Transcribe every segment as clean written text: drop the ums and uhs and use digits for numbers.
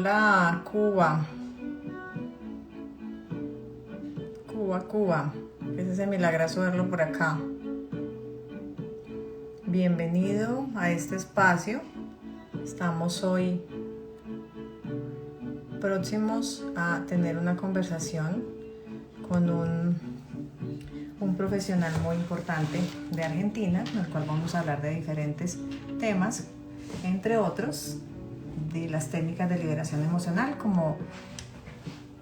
Hola, Cuba. Cuba. Es ese milagroso verlo por acá. Bienvenido a este espacio. Estamos hoy próximos a tener una conversación con un profesional muy importante de Argentina, en el cual vamos a hablar de diferentes temas, entre otros de las técnicas de liberación emocional, como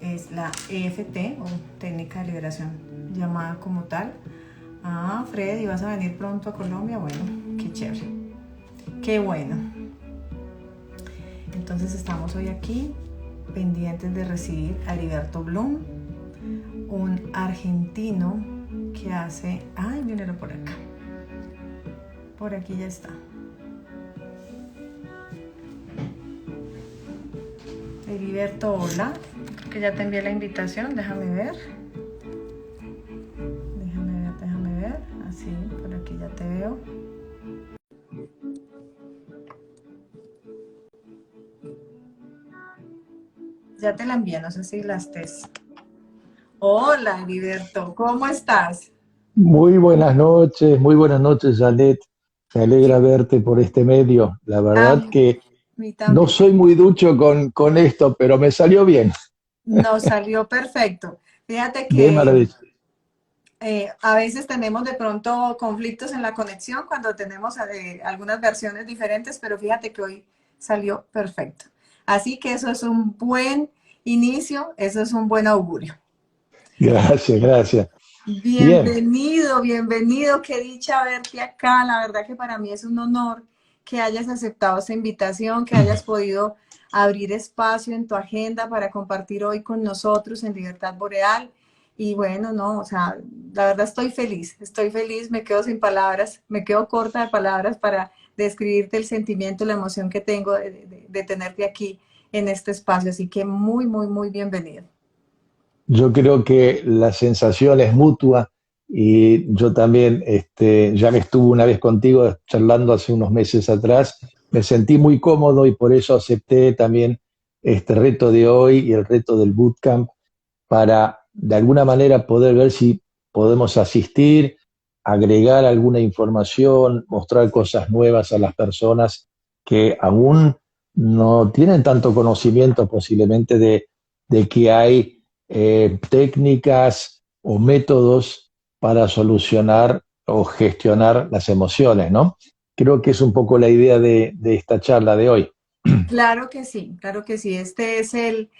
es la EFT o técnica de liberación llamada como tal. Ah, Freddy, ¿vas a venir pronto a Colombia? Bueno, qué chévere, qué bueno. Entonces estamos hoy aquí pendientes de recibir a Heriberto Blum, un argentino que hace... Ay, mírenlo por acá. Por aquí ya está. Heriberto, hola. Que ya te envié la invitación, déjame ver. Déjame ver. Así, por aquí ya te veo. Ya te la envié, no sé si la estés. Hola, Heriberto, ¿cómo estás? Muy buenas noches, Janet. Me alegra verte por este medio. La A verdad que mí no también. soy muy ducho con esto, pero me salió bien. Nos salió perfecto. Fíjate De que maravilla. a veces tenemos de pronto conflictos en la conexión cuando tenemos algunas versiones diferentes, pero fíjate que hoy salió perfecto. Así que eso es un buen inicio, eso es un buen augurio. Gracias, gracias. Bien, Bienvenido, qué dicha verte acá. La verdad que para mí es un honor que hayas aceptado esta invitación, que hayas podido abrir espacio en tu agenda para compartir hoy con nosotros en Libertad Boreal. Y bueno, no, o sea, la verdad estoy feliz, me quedo sin palabras, me quedo corta de palabras para describirte el sentimiento, la emoción que tengo de tenerte aquí en este espacio. Así que muy bienvenido. yo creo que la sensación es mutua y yo también, ya me estuve una vez contigo charlando hace unos meses atrás. Me sentí muy cómodo y por eso acepté también este reto de hoy y el reto del bootcamp para de alguna manera poder ver si podemos asistir, agregar alguna información, mostrar cosas nuevas a las personas que aún no tienen tanto conocimiento posiblemente de que hay técnicas o métodos para solucionar o gestionar las emociones, ¿no? Creo que es un poco la idea de esta charla de hoy. Claro que sí, claro que sí. Este es el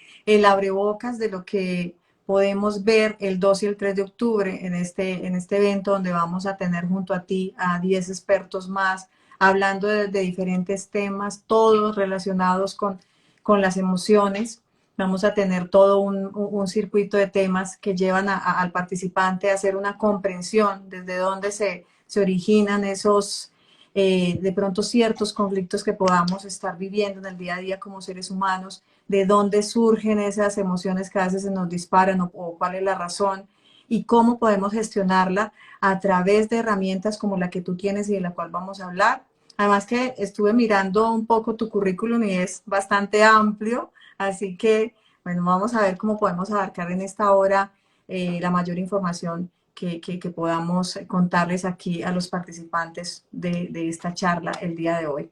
abrebocas de lo que podemos ver el 2 y el 3 de octubre en este evento donde vamos a tener junto a ti a 10 expertos más hablando de diferentes temas, todos relacionados con las emociones. Vamos a tener todo un circuito de temas que llevan al participante a hacer una comprensión desde dónde se originan esos de pronto ciertos conflictos que podamos estar viviendo en el día a día como seres humanos, de dónde surgen esas emociones que a veces se nos disparan o cuál es la razón y cómo podemos gestionarla a través de herramientas como la que tú tienes y de la cual vamos a hablar. Además que estuve mirando un poco tu currículum y es bastante amplio, así que bueno, vamos a ver cómo podemos abarcar en esta hora la mayor información que podamos contarles aquí a los participantes de esta charla el día de hoy.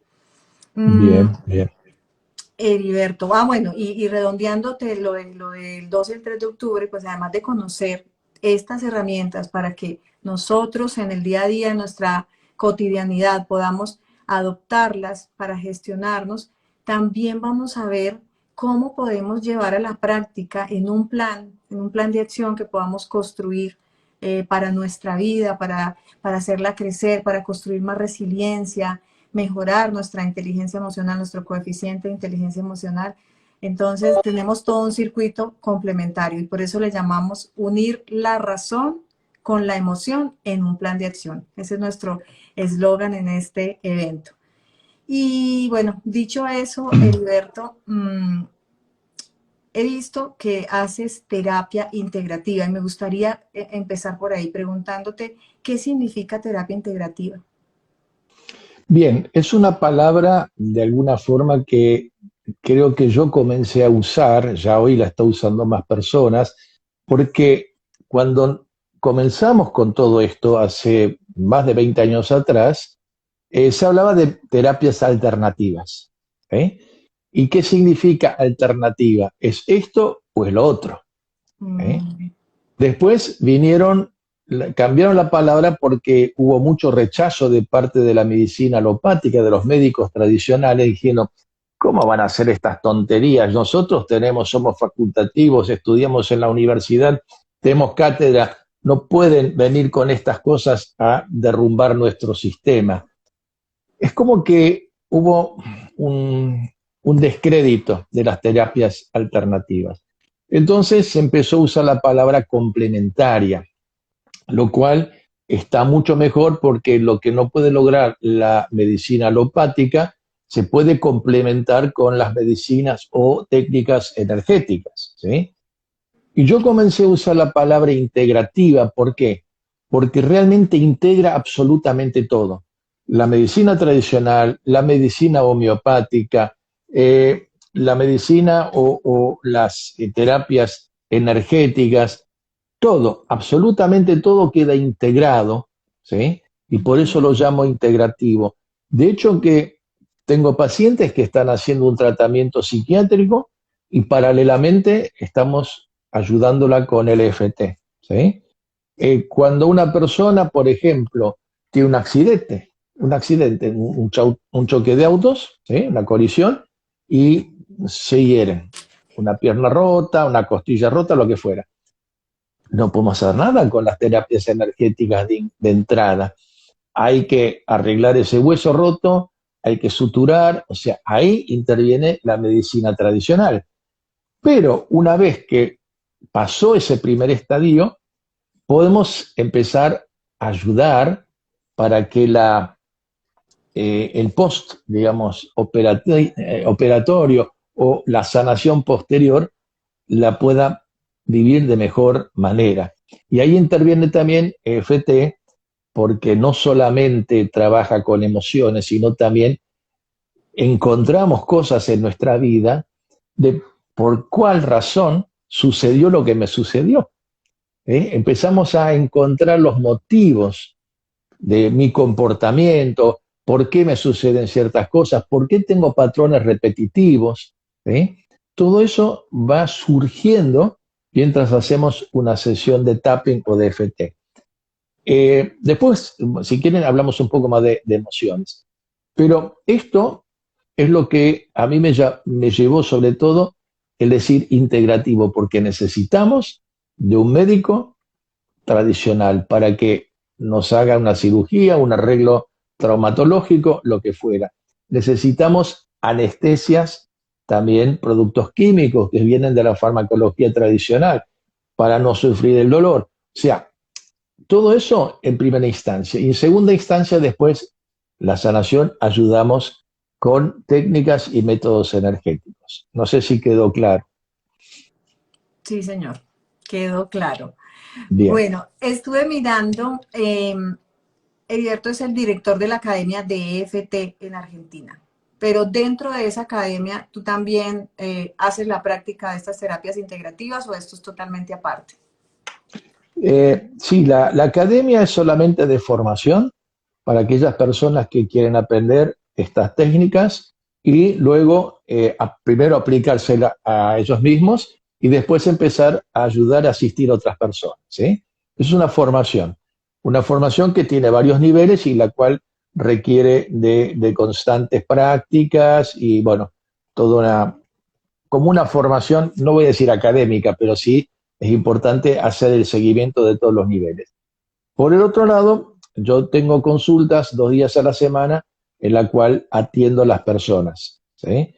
Mm, Bien, bien. Heriberto, bueno, y redondeándote lo del 2 y el 3 de octubre, pues además de conocer estas herramientas para que nosotros en el día a día, en nuestra cotidianidad, podamos adoptarlas para gestionarnos, también vamos a ver cómo podemos llevar a la práctica en un plan de acción que podamos construir para nuestra vida, para hacerla crecer, para construir más resiliencia, mejorar nuestra inteligencia emocional, nuestro coeficiente de inteligencia emocional. Entonces tenemos todo un circuito complementario y por eso le llamamos unir la razón con la emoción en un plan de acción. Ese es nuestro eslogan en este evento. Y bueno, dicho eso, Heriberto, he visto que haces terapia integrativa y me gustaría empezar por ahí preguntándote qué significa terapia integrativa. Bien, es una palabra de alguna forma que creo que yo comencé a usar, ya hoy la está usando más personas, porque cuando comenzamos con todo esto hace más de 20 años atrás, se hablaba de terapias alternativas. ¿Eh? ¿Y qué significa alternativa? ¿Es esto o es lo otro? ¿Eh? Mm, Después cambiaron la palabra porque hubo mucho rechazo de parte de la medicina alopática, de los médicos tradicionales, dijeron, ¿cómo van a hacer estas tonterías? Nosotros somos facultativos, estudiamos en la universidad, tenemos cátedra, no pueden venir con estas cosas a derrumbar nuestro sistema. Es como que hubo un descrédito de las terapias alternativas. Entonces se empezó a usar la palabra complementaria, lo cual está mucho mejor porque lo que no puede lograr la medicina alopática se puede complementar con las medicinas o técnicas energéticas, ¿sí? Y yo comencé a usar la palabra integrativa, ¿por qué? Porque realmente integra absolutamente todo. La medicina tradicional, la medicina homeopática, la medicina o las terapias energéticas, todo, absolutamente todo queda integrado, ¿sí? Y por eso lo llamo integrativo. De hecho que tengo pacientes que están haciendo un tratamiento psiquiátrico y paralelamente estamos ayudándola con el EFT, ¿sí? Cuando una persona, por ejemplo, tiene un choque de autos, ¿sí? Una colisión, y se hieren, una pierna rota, una costilla rota, lo que fuera. No podemos hacer nada con las terapias energéticas de entrada. Hay que arreglar ese hueso roto, hay que suturar, o sea, ahí interviene la medicina tradicional. Pero una vez que pasó ese primer estadio, podemos empezar a ayudar para que el post, digamos, operatorio o la sanación posterior la pueda vivir de mejor manera. Y ahí interviene también EFT, porque no solamente trabaja con emociones, sino también encontramos cosas en nuestra vida de por cuál razón sucedió lo que me sucedió. Empezamos a encontrar los motivos de mi comportamiento, por qué me suceden ciertas cosas, por qué tengo patrones repetitivos. ¿Eh? Todo eso va surgiendo mientras hacemos una sesión de tapping o de FT. Después, si quieren, hablamos un poco más de emociones. Pero esto es lo que a mí me llevó sobre todo el decir integrativo, porque necesitamos de un médico tradicional para que nos haga una cirugía, un arreglo traumatológico, lo que fuera. Necesitamos anestesias, también productos químicos que vienen de la farmacología tradicional para no sufrir el dolor. O sea, todo eso en primera instancia. Y en segunda instancia, después, la sanación, ayudamos con técnicas y métodos energéticos. No sé si quedó claro. sí, señor, quedó claro. Bien. Bueno, estuve mirando, Heriberto es el director de la Academia de EFT en Argentina, pero dentro de esa academia, ¿tú también haces la práctica de estas terapias integrativas o esto es totalmente aparte? Sí, la academia es solamente de formación para aquellas personas que quieren aprender estas técnicas y luego primero aplicársela a ellos mismos y después empezar a ayudar a asistir a otras personas, ¿sí? Es una formación que tiene varios niveles y la cual requiere de constantes prácticas y bueno, toda como una formación, no voy a decir académica, pero sí es importante hacer el seguimiento de todos los niveles. Por el otro lado, yo tengo consultas 2 días a la semana en la cual atiendo a las personas, ¿sí?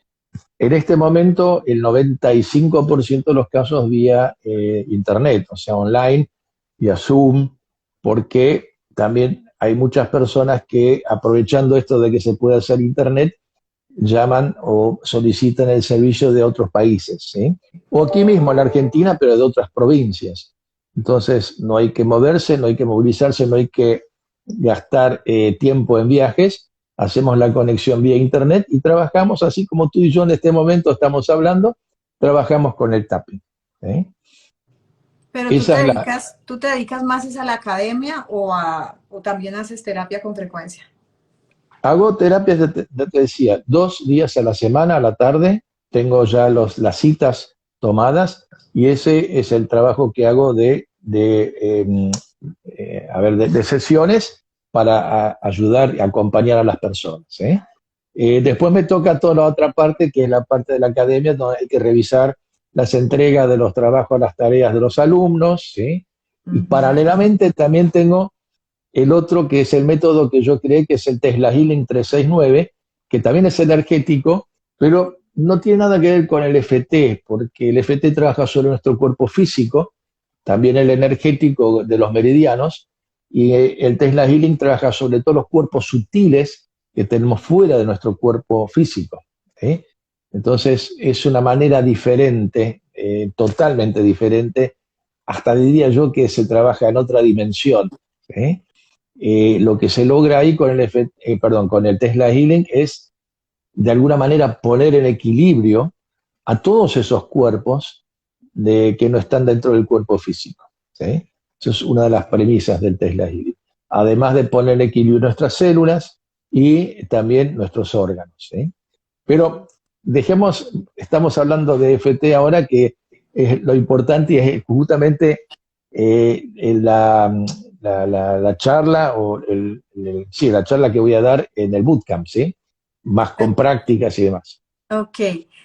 En este momento, el 95% de los casos vía internet, o sea, online, vía Zoom, porque también hay muchas personas que, aprovechando esto de que se puede hacer internet, llaman o solicitan el servicio de otros países, ¿sí? O aquí mismo en la Argentina, pero de otras provincias. Entonces, no hay que moverse, no hay que movilizarse, no hay que gastar tiempo en viajes hacemos la conexión vía internet y trabajamos así como tú y yo en este momento estamos hablando, trabajamos con el tapping. ¿Sí? Pero Esa es la... tú te dedicas más es a la academia o también haces terapia con frecuencia. Hago terapias, ya te decía, 2 días a la semana, a la tarde, tengo ya las citas tomadas y ese es el trabajo que hago de sesiones para ayudar y acompañar a las personas. ¿Eh? Después me toca toda la otra parte, que es la parte de la academia, donde hay que revisar las entregas de los trabajos, las tareas de los alumnos, ¿sí? Y Ujú. paralelamente también tengo el otro que es el método que yo creé, que es el Tesla Healing 369, que también es energético, pero no tiene nada que ver con el FT, porque el FT trabaja sobre nuestro cuerpo físico, también el energético de los meridianos, y el Tesla Healing trabaja sobre todos los cuerpos sutiles que tenemos fuera de nuestro cuerpo físico. ¿Eh? Entonces es una manera diferente, totalmente diferente, hasta diría yo que se trabaja en otra dimensión. ¿Eh? Lo que se logra ahí con con el Tesla Healing es de alguna manera poner en equilibrio a todos esos cuerpos que no están dentro del cuerpo físico. ¿Sí? Eso es una de las premisas del Tesla Healing. Además de poner en equilibrio nuestras células y también nuestros órganos. ¿Sí? Pero estamos hablando de FT ahora, que es lo importante es justamente la charla sí, la charla que voy a dar en el bootcamp, ¿sí? Más con prácticas y demás. Ok,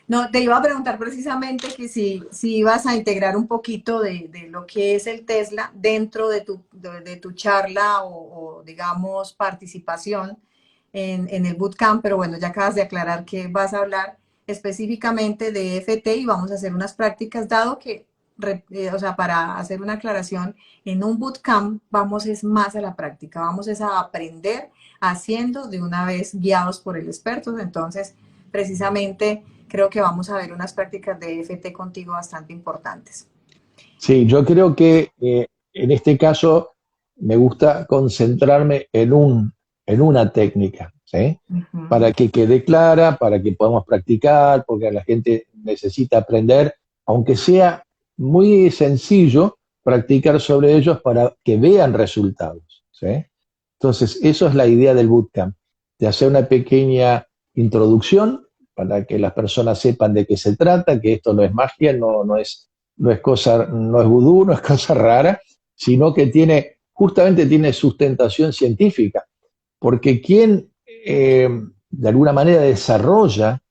no, te iba a preguntar precisamente que si ibas a integrar un poquito de lo que es el Tesla dentro de tu charla digamos, participación en el bootcamp, pero bueno, ya acabas de aclarar que vas a hablar específicamente de FT y vamos a hacer unas prácticas, dado que, o sea, para hacer una aclaración, en un bootcamp vamos es más a la práctica, vamos es a aprender haciendo de una vez guiados por el experto, entonces precisamente creo que vamos a ver unas prácticas de EFT contigo bastante importantes. Sí, yo creo que en este caso me gusta concentrarme en una técnica, ¿sí? Ujú. Para que quede clara, para que podamos practicar, porque la gente necesita aprender, aunque sea muy sencillo, practicar sobre ellos para que vean resultados, ¿sí? Entonces, eso es la idea del bootcamp, de hacer una pequeña introducción para que las personas sepan de qué se trata, que esto no es magia, no es vudú, no es cosa rara, sino que justamente tiene sustentación científica, porque quien de alguna manera desarrolla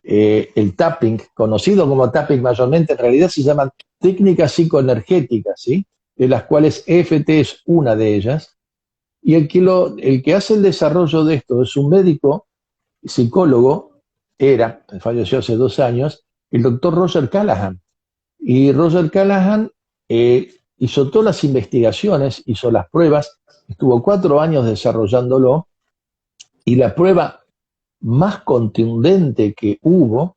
el tapping, conocido como tapping mayormente, en realidad se llaman técnicas psicoenergéticas, ¿sí? De las cuales EFT es una de ellas, y el que hace el desarrollo de esto es un médico, psicólogo, falleció hace 2 años, el doctor Roger Callahan. Y Roger Callahan hizo todas las investigaciones, hizo las pruebas, estuvo 4 años desarrollándolo, y la prueba más contundente que hubo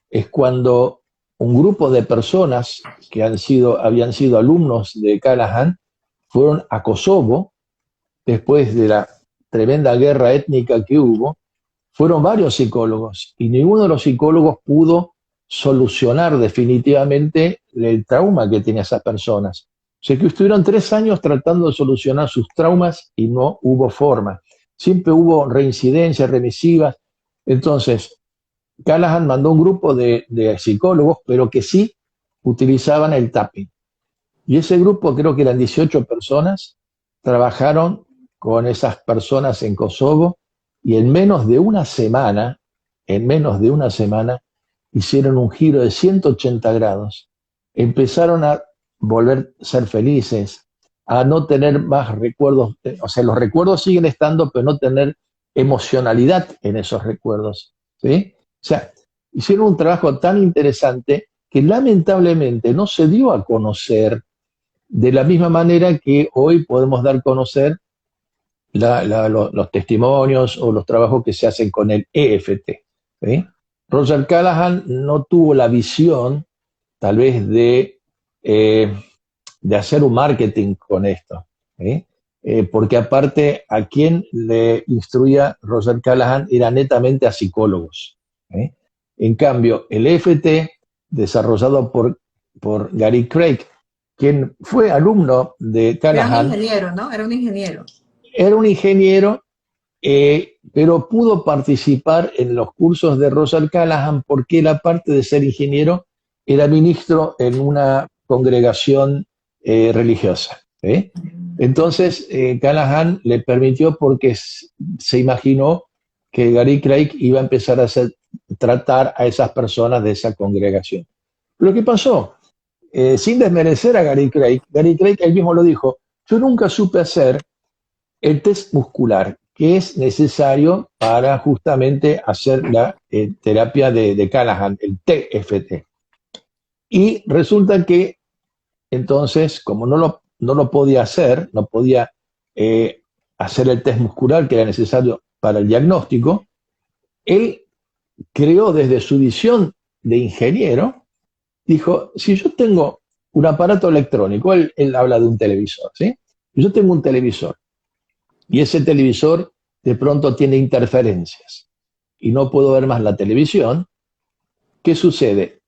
es cuando un grupo de personas que habían sido alumnos de Callahan fueron a Kosovo después de la tremenda guerra étnica que hubo. Fueron varios psicólogos y ninguno de los psicólogos pudo solucionar definitivamente el trauma que tenían esas personas. O sea que estuvieron 3 años tratando de solucionar sus traumas y no hubo forma. Siempre hubo reincidencias remisivas. Entonces, Callahan mandó un grupo de psicólogos, pero que sí utilizaban el tapping. Y ese grupo, creo que eran 18 personas, trabajaron con esas personas en Kosovo y en menos de una semana, hicieron un giro de 180 grados. Empezaron a volver a ser felices, a no tener más recuerdos, o sea, los recuerdos siguen estando, pero no tener emocionalidad en esos recuerdos. ¿Sí? O sea, hicieron un trabajo tan interesante que lamentablemente no se dio a conocer de la misma manera que hoy podemos dar a conocer los testimonios o los trabajos que se hacen con el EFT. ¿Sí? Roger Callahan no tuvo la visión, tal vez, de hacer un marketing con esto. ¿Sí? porque aparte a quien le instruía Roger Callahan era netamente a psicólogos. En cambio, el EFT, desarrollado por Gary Craig, quien fue alumno de Era un Callahan, ingeniero, ¿no? Era un ingeniero. era un ingeniero, pero pudo participar en los cursos de Roger Callahan porque él, aparte de ser ingeniero, era ministro en una congregación religiosa. Entonces, Callahan le permitió porque se imaginó que Gary Craig iba a empezar a tratar a esas personas de esa congregación. Lo que pasó, sin desmerecer a Gary Craig él mismo lo dijo, yo nunca supe hacer el test muscular que es necesario para justamente hacer la terapia de Callahan, el TFT. Y resulta que entonces, como no lo podía hacer, no podía hacer el test muscular que era necesario para el diagnóstico, él creó desde su visión de ingeniero, dijo, si yo tengo un aparato electrónico, él habla de un televisor, ¿sí? Yo tengo un televisor y ese televisor de pronto tiene interferencias y no puedo ver más la televisión, ¿qué sucede?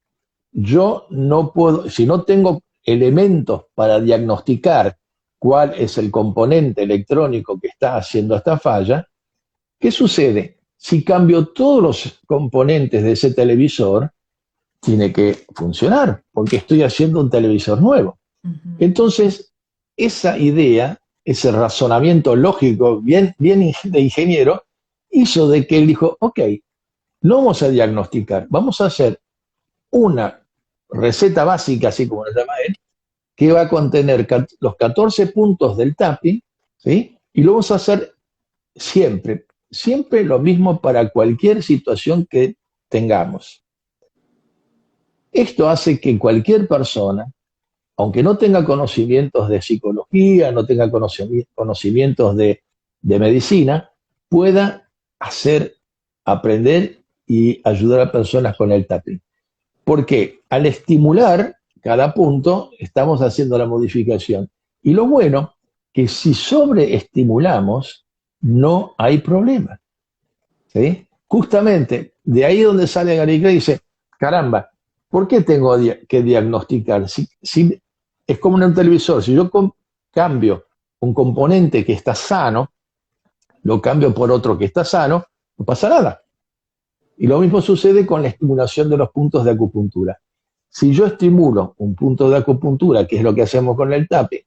Yo no puedo, si no tengo elementos para diagnosticar cuál es el componente electrónico que está haciendo esta falla, ¿qué sucede? Si cambio todos los componentes de ese televisor, tiene que funcionar, porque estoy haciendo un televisor nuevo. Entonces, esa idea, ese razonamiento lógico, bien de ingeniero, hizo de que él dijo, ok, no vamos a diagnosticar, vamos a hacer una receta básica, así como lo llama él, que va a contener los 14 puntos del tapping, ¿sí? Y lo vamos a hacer siempre, siempre lo mismo para cualquier situación que tengamos. Esto hace que cualquier persona, aunque no tenga conocimientos de psicología, no tenga conocimientos de medicina, pueda aprender y ayudar a personas con el tapping. Porque al estimular cada punto, estamos haciendo la modificación. Y lo bueno, que si sobreestimulamos, no hay problema. ¿Sí? Justamente, de ahí donde sale Gary Craig y dice, caramba, ¿por qué tengo que diagnosticar? Si es como en un televisor, si yo cambio un componente que está sano, lo cambio por otro que está sano, no pasa nada. Y lo mismo sucede con la estimulación de los puntos de acupuntura. Si yo estimulo un punto de acupuntura, que es lo que hacemos con el tapping,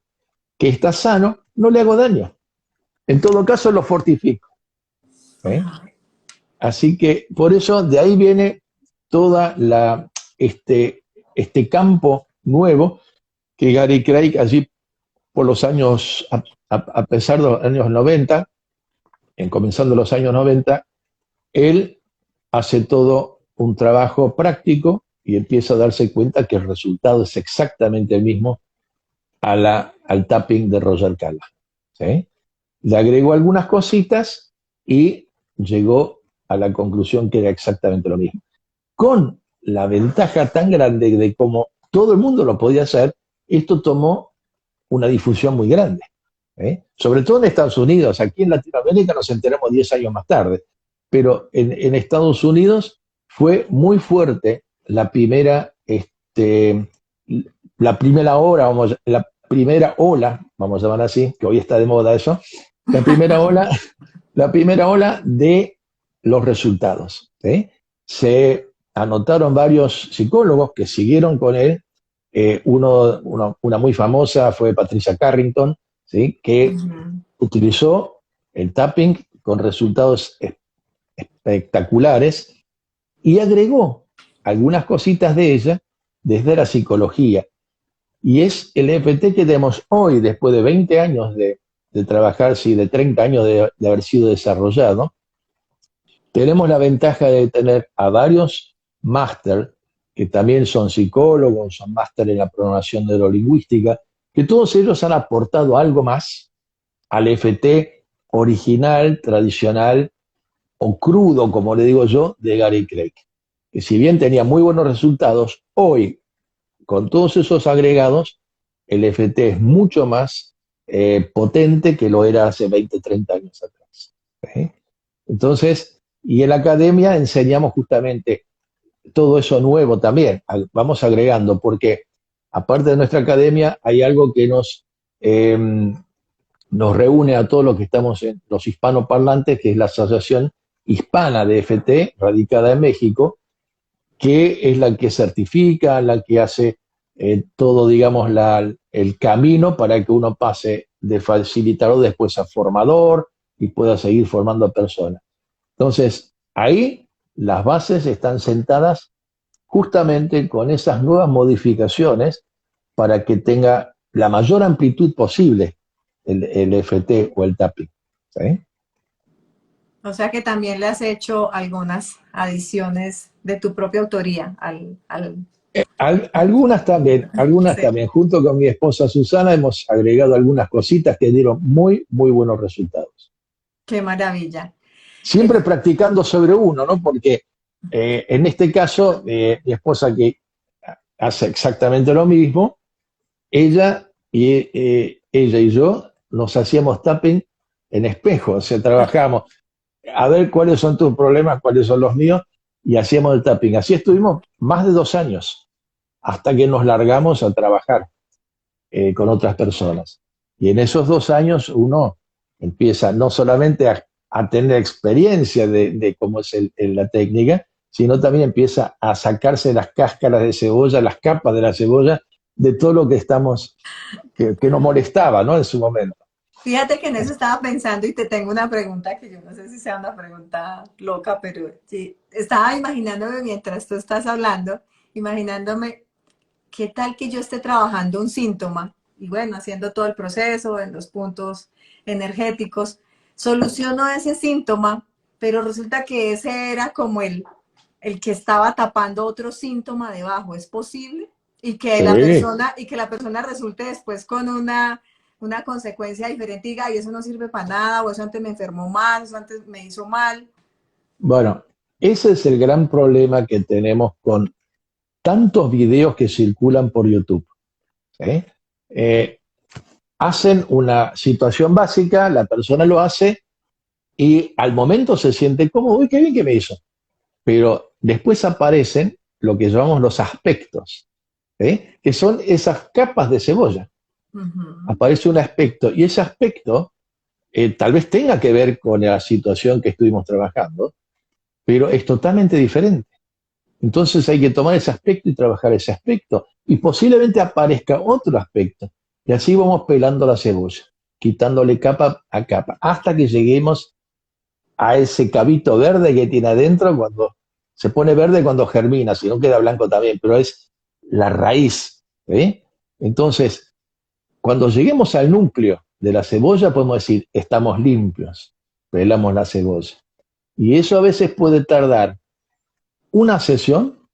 que está sano, no le hago daño. En todo caso, lo fortifico. ¿Eh? Así que por eso de ahí viene toda este campo nuevo que Gary Craig allí por los años, a pesar de los años 90, comenzando los años 90, él hace todo un trabajo práctico y empieza a darse cuenta que el resultado es exactamente el mismo al tapping de Roger Callahan. ¿Sí? Le agregó algunas cositas y llegó a la conclusión que era exactamente lo mismo. Con la ventaja tan grande de cómo todo el mundo lo podía hacer, esto tomó una difusión muy grande. Sobre todo en Estados Unidos. Aquí en Latinoamérica nos enteramos 10 años más tarde. Pero en Estados Unidos fue muy fuerte la primera ola, vamos a llamar así, que hoy está de moda eso, la primera ola de los resultados. Se anotaron varios psicólogos que siguieron con él. Una muy famosa fue Patricia Carrington, ¿sí? Que utilizó el tapping con resultados espectaculares y agregó algunas cositas de ella desde la psicología. Y es el EFT que tenemos hoy, después de 20 años de trabajar, sí, de 30 años de haber sido desarrollado. Tenemos la ventaja de tener a varios máster que también son psicólogos, son máster en la programación neurolingüística, que todos ellos han aportado algo más al EFT original, tradicional o crudo, como le digo yo, de Gary Craig. Que si bien tenía muy buenos resultados, hoy, con todos esos agregados, el EFT es mucho más potente que lo era hace 20, 30 años atrás. ¿Sí? Entonces, y en la academia enseñamos justamente todo eso nuevo también, vamos agregando, porque aparte de nuestra academia hay algo que eh, nos reúne a todos los que estamos en los hispanoparlantes, que es la Asociación Hispana de FT, radicada en México, que es la que certifica, la que hace todo, digamos, el camino para que uno pase de facilitador después a formador y pueda seguir formando a personas. Entonces, ahí las bases están sentadas justamente con esas nuevas modificaciones para que tenga la mayor amplitud posible el FT o el tapping. ¿Sí? O sea que también le has hecho algunas adiciones de tu propia autoría Algunas sí. también. Junto con mi esposa Susana hemos agregado algunas cositas que dieron muy, muy buenos resultados. Qué maravilla. Siempre practicando sobre uno, ¿no? Porque en este caso, mi esposa que hace exactamente lo mismo, ella y yo nos hacíamos tapping en espejo, o sea, trabajamos a ver cuáles son tus problemas, cuáles son los míos, y hacíamos el tapping. Así estuvimos más de 2 años, hasta que nos largamos a trabajar con otras personas. Y en esos 2 años uno empieza no solamente a tener experiencia de cómo es la técnica, sino también empieza a sacarse las cáscaras de cebolla, las capas de la cebolla, de todo lo que que nos molestaba, ¿no? En su momento. Fíjate que en eso estaba pensando y te tengo una pregunta que yo no sé si sea una pregunta loca, pero sí, estaba imaginándome mientras tú estás hablando, imaginándome qué tal que yo esté trabajando un síntoma y bueno, haciendo todo el proceso en los puntos energéticos, soluciono ese síntoma, pero resulta que ese era como el que estaba tapando otro síntoma debajo. ¿Es posible? Sí, Y que la persona resulte después con una consecuencia diferente y diga, y eso no sirve para nada, o eso antes me enfermó mal, eso antes me hizo mal. bueno, ese es el gran problema que tenemos con tantos videos que circulan por YouTube. ¿Sí? Eh, Hacen una situación básica, la persona lo hace y al momento se siente cómodo, uy, qué bien que me hizo. Pero después aparecen lo que llamamos los aspectos, ¿sí? Que son esas capas de cebolla. Uh -huh. Aparece un aspecto y ese aspecto tal vez tenga que ver con la situación que estuvimos trabajando, pero es totalmente diferente. Entonces hay que tomar ese aspecto y trabajar ese aspecto. Y posiblemente aparezca otro aspecto. Y así vamos pelando la cebolla, quitándole capa a capa, hasta que lleguemos a ese cabito verde que tiene adentro cuando se pone verde cuando germina, si no queda blanco también, pero es la raíz. ¿Sí? Entonces, cuando lleguemos al núcleo de la cebolla, podemos decir, estamos limpios, pelamos la cebolla. Y eso a veces puede tardar una sesión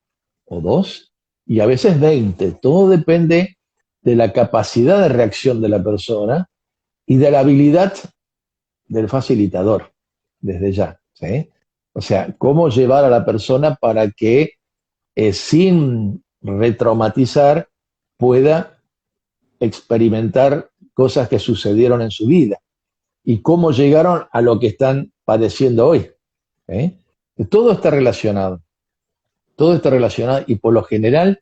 o dos, y a veces 20. Todo depende de la capacidad de reacción de la persona y de la habilidad del facilitador, desde ya. ¿Sí? O sea, cómo llevar a la persona para que sin retraumatizar pueda experimentar cosas que sucedieron en su vida y cómo llegaron a lo que están padeciendo hoy. ¿Eh? Todo está relacionado, todo está relacionado y por lo general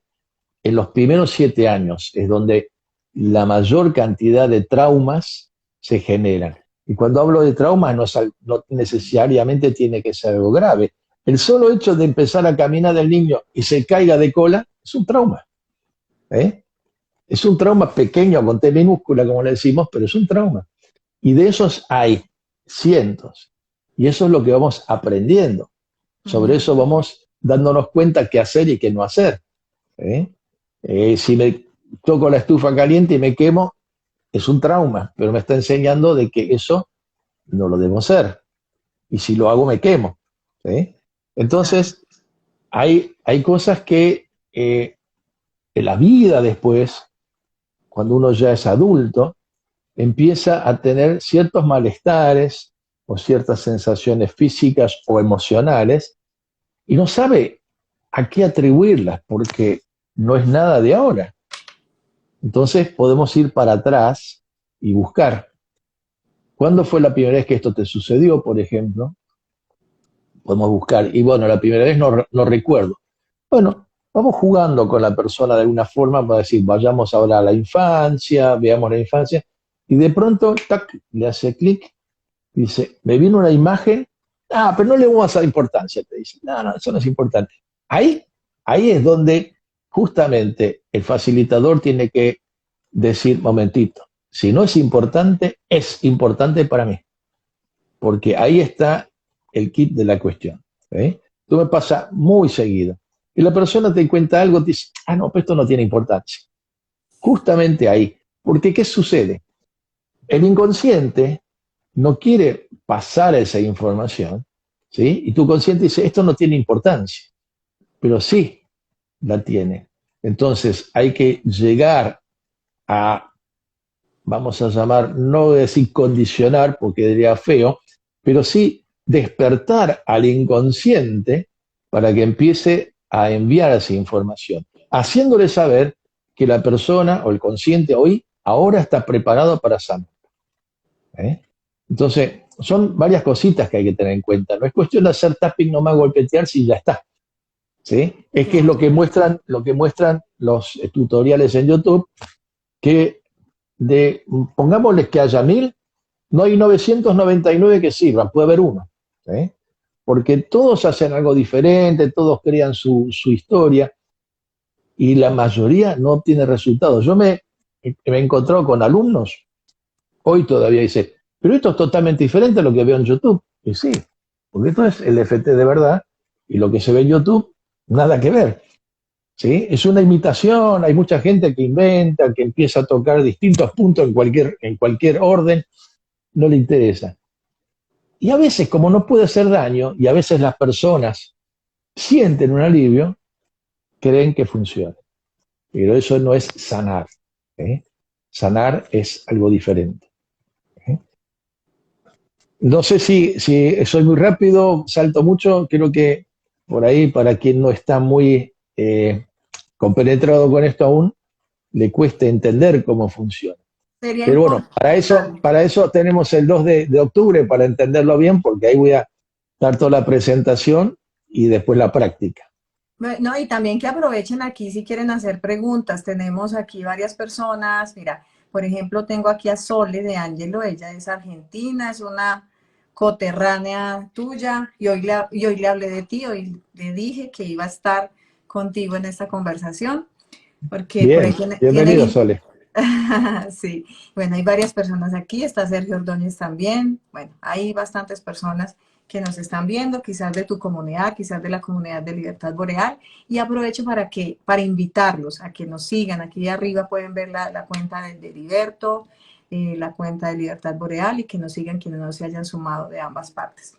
en los primeros 7 años es donde la mayor cantidad de traumas se generan. Y cuando hablo de traumas no necesariamente tiene que ser algo grave. El solo hecho de empezar a caminar del niño y se caiga de cola es un trauma. ¿Eh? Es un trauma pequeño, con T minúscula, como le decimos, pero es un trauma. Y de esos hay cientos. Y eso es lo que vamos aprendiendo. Uh Sobre eso -huh. vamos dándonos cuenta qué hacer y qué no hacer. ¿Eh? Si me toco la estufa caliente y me quemo, es un trauma, pero me está enseñando de que eso no lo debo hacer. Y si lo hago, me quemo. ¿Sí? Claro. Entonces, hay cosas que en la vida después, cuando uno ya es adulto, empieza a tener ciertos malestares o ciertas sensaciones físicas o emocionales y no sabe a qué atribuirlas porque no es nada de ahora. Entonces podemos ir para atrás y buscar. ¿Cuándo fue la primera vez que esto te sucedió, por ejemplo? Podemos buscar. Y bueno, la primera vez no recuerdo. Bueno, vamos jugando con la persona de alguna forma para decir, vayamos ahora a la infancia, veamos la infancia. Y de pronto, tac, le hace clic, dice, me viene una imagen, pero no le vamos a dar importancia, te dice. No, eso no es importante. Ahí es donde justamente el facilitador tiene que decir, momentito, si no es importante para mí, porque ahí está el kit de la cuestión. Esto me pasa muy seguido. Y la persona te cuenta algo, te dice, no, pero esto no tiene importancia. Justamente ahí. Porque ¿qué sucede? El inconsciente no quiere pasar esa información, ¿sí? Y tu consciente dice, esto no tiene importancia, pero sí la tiene. Entonces hay que llegar a, vamos a llamar, no voy a decir condicionar, porque diría feo, pero sí despertar al inconsciente para que empiece a enviar esa información, haciéndole saber que la persona o el consciente hoy, ahora está preparado para sanar. Entonces, son varias cositas que hay que tener en cuenta. No es cuestión de hacer tapping, nomás golpetear si ya está. ¿Sí? Es que es lo que muestran los tutoriales en YouTube, que pongámosles que haya 1000, no hay 999 que sirvan, puede haber uno. ¿Sí? Porque todos hacen algo diferente, todos crean su historia y la mayoría no tiene resultados. Yo me he encontrado con alumnos, hoy todavía dice, pero esto es totalmente diferente a lo que veo en YouTube. Y sí, porque esto es el FT de verdad y lo que se ve en YouTube, nada que ver. ¿Sí? Es una imitación, hay mucha gente que inventa, que empieza a tocar distintos puntos en cualquier orden, no le interesa. Y a veces, como no puede hacer daño, y a veces las personas sienten un alivio, creen que funciona. Pero eso no es sanar. Sanar es algo diferente. No sé si soy muy rápido, salto mucho, creo que por ahí, para quien no está muy compenetrado con esto aún, le cuesta entender cómo funciona. Sería Pero bueno, importante. para eso tenemos el 2 de octubre para entenderlo bien, porque ahí voy a dar toda la presentación y después la práctica. No, y también que aprovechen aquí si quieren hacer preguntas. Tenemos aquí varias personas. Mira, por ejemplo, tengo aquí a Sole de Ángelo. Ella es argentina, es una coterránea tuya. Y hoy le hablé de ti, hoy le dije que iba a estar contigo en esta conversación, porque por ahí Bien, bienvenido, Sole. Sí, bueno, hay varias personas aquí, está Sergio Ordóñez también, bueno, hay bastantes personas que nos están viendo, quizás de tu comunidad, quizás de la comunidad de Libertad Boreal, y aprovecho para invitarlos a que nos sigan. Aquí arriba pueden ver la cuenta de Liberto, la cuenta de Libertad Boreal, y que nos sigan quienes no se hayan sumado de ambas partes.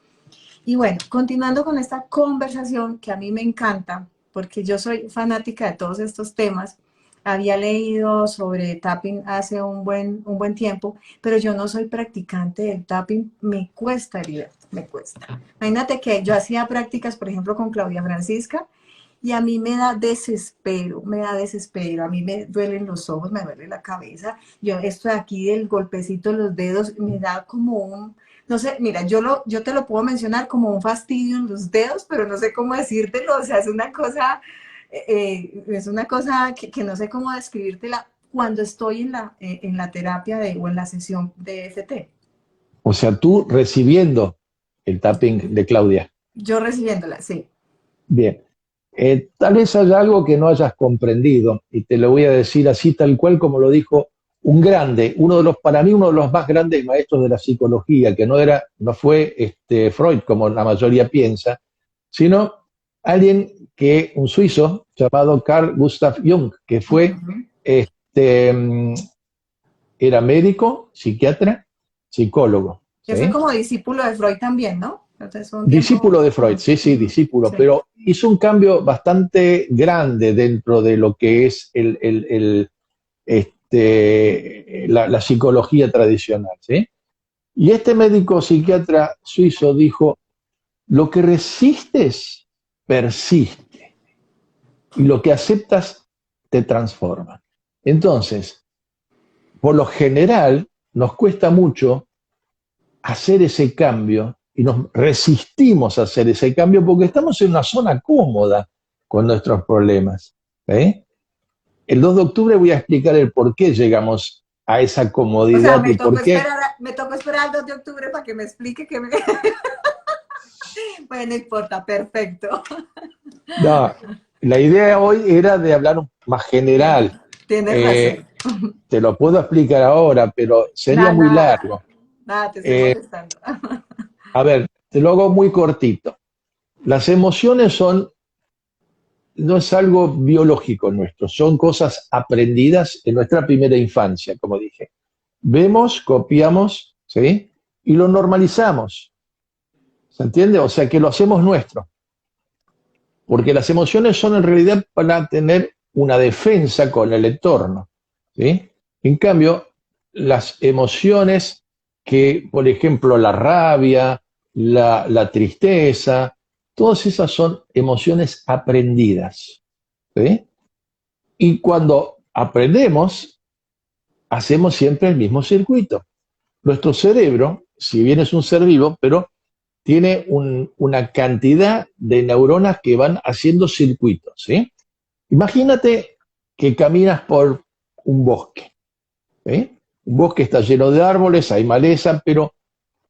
Y bueno, continuando con esta conversación que a mí me encanta, porque yo soy fanática de todos estos temas. Había leído sobre tapping hace un buen tiempo, pero yo no soy practicante del tapping. Me cuesta, Heriberto, me cuesta. Imagínate que yo hacía prácticas, por ejemplo, con Claudia Francisca, y a mí me da desespero, a mí me duelen los ojos, me duele la cabeza. Yo esto de aquí del golpecito en los dedos me da como no sé, mira, yo te lo puedo mencionar como un fastidio en los dedos, pero no sé cómo decírtelo. O sea, es una cosa que no sé cómo describírtela cuando estoy en la terapia o en la sesión de FT. O sea, tú recibiendo el tapping de Claudia. Yo recibiéndola, sí. Bien. Tal vez haya algo que no hayas comprendido, y te lo voy a decir así tal cual como lo dijo un grande, para mí uno de los más grandes maestros de la psicología, que no fue Freud, como la mayoría piensa, sino un suizo llamado Carl Gustav Jung, que Ujú. era médico, psiquiatra, psicólogo, Que fue ¿sí? como discípulo de Freud también, ¿no? Entonces un tiempo. Discípulo de Freud, sí, sí, Ujú, discípulo, sí. pero hizo un cambio bastante grande dentro de lo que es la psicología tradicional, ¿sí? Y este médico psiquiatra suizo dijo, lo que resistes persiste y lo que aceptas te transforma. Entonces, por lo general, nos cuesta mucho hacer ese cambio y nos resistimos a hacer ese cambio porque estamos en una zona cómoda con nuestros problemas. ¿Eh? El 2 de octubre voy a explicar el por qué llegamos a esa O sea, comodidad y por qué. me tocó esperar al 2 de octubre para que me explique que me... Bueno, no importa, perfecto. No, la idea hoy era de hablar más general. Tienes Eh, razón. te lo puedo explicar ahora, pero sería Nada, muy nada, largo. nada, te estoy Eh, molestando. a ver, te lo hago muy cortito. Las emociones no es algo biológico nuestro, son cosas aprendidas en nuestra primera infancia, como dije. Vemos, copiamos, ¿sí? Y lo normalizamos. ¿Se entiende? O sea que lo hacemos nuestro. Porque las emociones son en realidad para tener una defensa con el entorno. ¿Sí? En cambio, las emociones que, por ejemplo, la rabia, la tristeza, todas esas son emociones aprendidas. ¿Sí? Y cuando aprendemos, hacemos siempre el mismo circuito. Nuestro cerebro, si bien es un ser vivo, pero tiene una cantidad de neuronas que van haciendo circuitos, ¿sí? Imagínate que caminas por un bosque, ¿sí? Un bosque está lleno de árboles, hay maleza, pero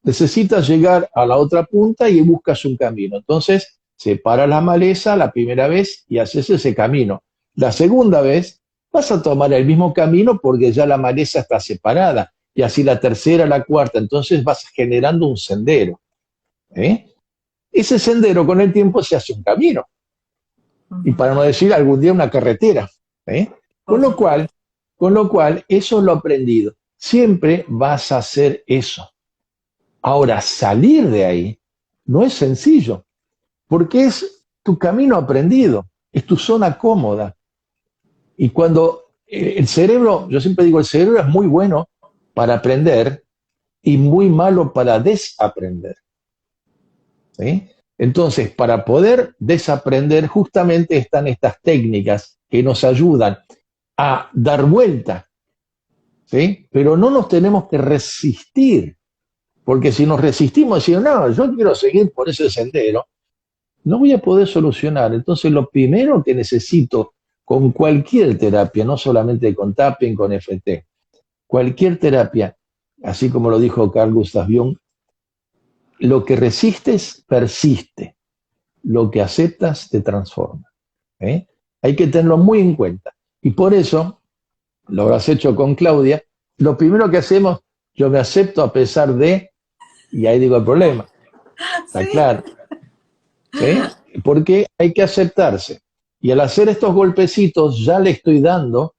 necesitas llegar a la otra punta y buscas un camino. Entonces, separas la maleza la primera vez y haces ese camino. La segunda vez vas a tomar el mismo camino porque ya la maleza está separada. Y así la tercera, la cuarta. Entonces vas generando un sendero. ¿Eh? Ese sendero con el tiempo se hace un camino. Y para no decir algún día una carretera. ¿Eh? Con Por lo cual, supuesto. eso es lo aprendido. Siempre vas a hacer eso. Ahora, salir de ahí no es sencillo, porque es tu camino aprendido, es tu zona cómoda. Y cuando el cerebro, yo siempre digo, el cerebro es muy bueno para aprender y muy malo para desaprender. ¿Sí? Entonces, para poder desaprender, justamente están estas técnicas que nos ayudan a dar vuelta, ¿sí? Pero no nos tenemos que resistir, porque si nos resistimos diciendo, no, yo quiero seguir por ese sendero, no voy a poder solucionar. Entonces, lo primero que necesito con cualquier terapia, no solamente con tapping, con FT, cualquier terapia, así como lo dijo Carl Gustav Jung, lo que resistes persiste, lo que aceptas te transforma. ¿Eh? Hay que tenerlo muy en cuenta. Y por eso, lo habrás hecho con Claudia, lo primero que hacemos, yo me acepto a pesar de, y ahí digo el problema, está Sí. claro, ¿sí? Porque hay que aceptarse. Y al hacer estos golpecitos ya le estoy dando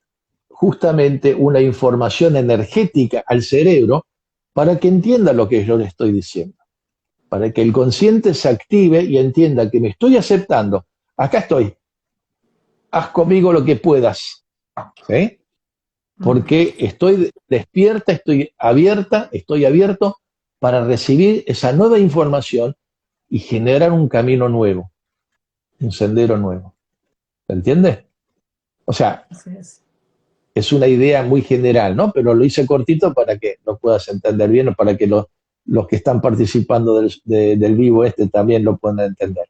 justamente una información energética al cerebro para que entienda lo que yo le estoy diciendo, para que el consciente se active y entienda que me estoy aceptando. Acá estoy, haz conmigo lo que puedas, ¿sí? Porque estoy despierta, estoy abierta, estoy abierto para recibir esa nueva información y generar un camino nuevo, un sendero nuevo. ¿Se entiende? O sea, Así es. es una idea muy general, ¿no? Pero lo hice cortito para que lo puedas entender bien o para que los que están participando del vivo también lo puedan entender.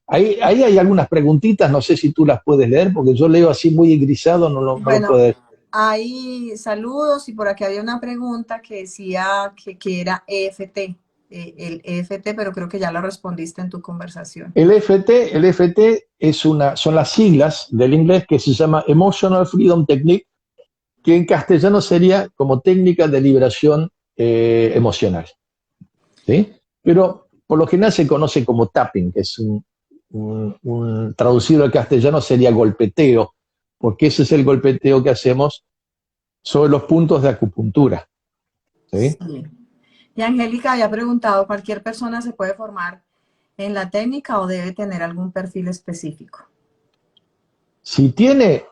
Ahí hay algunas preguntitas, no sé si tú las puedes leer, porque yo leo así muy grisado, no lo Bueno, puedo leer. hay saludos y por aquí había una pregunta que decía que era EFT, el EFT, pero creo que ya lo respondiste en tu conversación. El FT son las siglas del inglés que se llama Emotional Freedom Technique, que en castellano sería como técnica de liberación emocional. ¿Sí? Pero por lo general se conoce como tapping, que es un traducido al castellano sería golpeteo, porque ese es el golpeteo que hacemos sobre los puntos de acupuntura. ¿Sí? Sí. Y Angélica había preguntado, ¿cualquier persona se puede formar en la técnica o debe tener algún perfil específico? Si tiene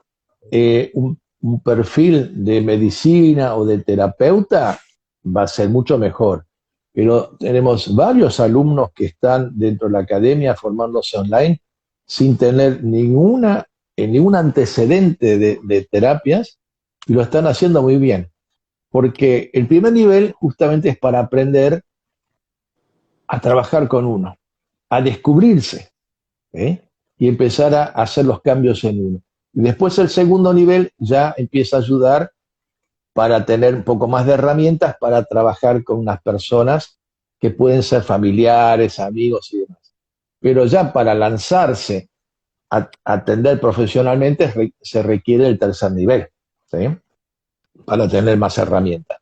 un perfil de medicina o de terapeuta, va a ser mucho mejor. Pero tenemos varios alumnos que están dentro de la academia formándose online sin tener ningún antecedente de terapias y lo están haciendo muy bien. porque el primer nivel justamente es para aprender a trabajar con uno, a descubrirse, ¿eh? Y empezar a hacer los cambios en uno. Y después el segundo nivel ya empieza a ayudar para tener un poco más de herramientas para trabajar con unas personas que pueden ser familiares, amigos y demás. Pero ya para lanzarse a atender profesionalmente se requiere el tercer nivel, ¿sí? Para tener más herramientas.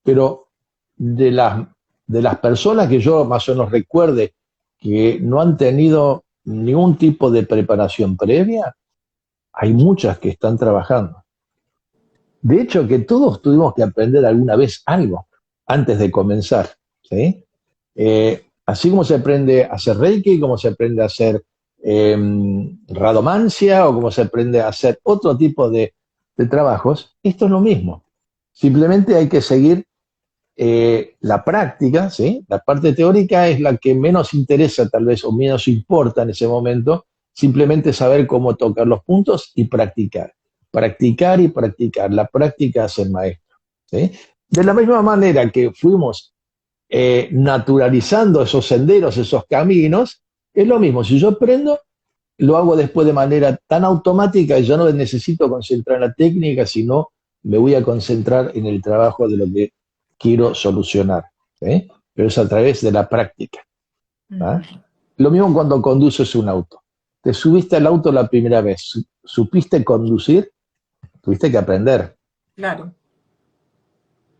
Pero de las personas que yo más o menos recuerde que no han tenido ningún tipo de preparación previa, hay muchas que están trabajando. De hecho, que todos tuvimos que aprender alguna vez algo antes de comenzar, ¿sí? Así como se aprende a hacer Reiki, como se aprende a hacer radomancia o como se aprende a hacer otro tipo de trabajos, esto es lo mismo. Simplemente hay que seguir la práctica, ¿sí? La parte teórica es la que menos interesa tal vez o menos importa en ese momento, simplemente saber cómo tocar los puntos y practicar. Practicar y practicar. La práctica hace el maestro, ¿sí? De la misma manera que fuimos naturalizando esos senderos, esos caminos, es lo mismo. Si yo aprendo, lo hago después de manera tan automática y ya no necesito concentrar en la técnica, sino me voy a concentrar en el trabajo de lo que quiero solucionar, ¿eh? Pero es a través de la práctica, ¿ah? Lo mismo cuando conduces un auto. Te subiste al auto la primera vez, supiste conducir, tuviste que aprender. Claro.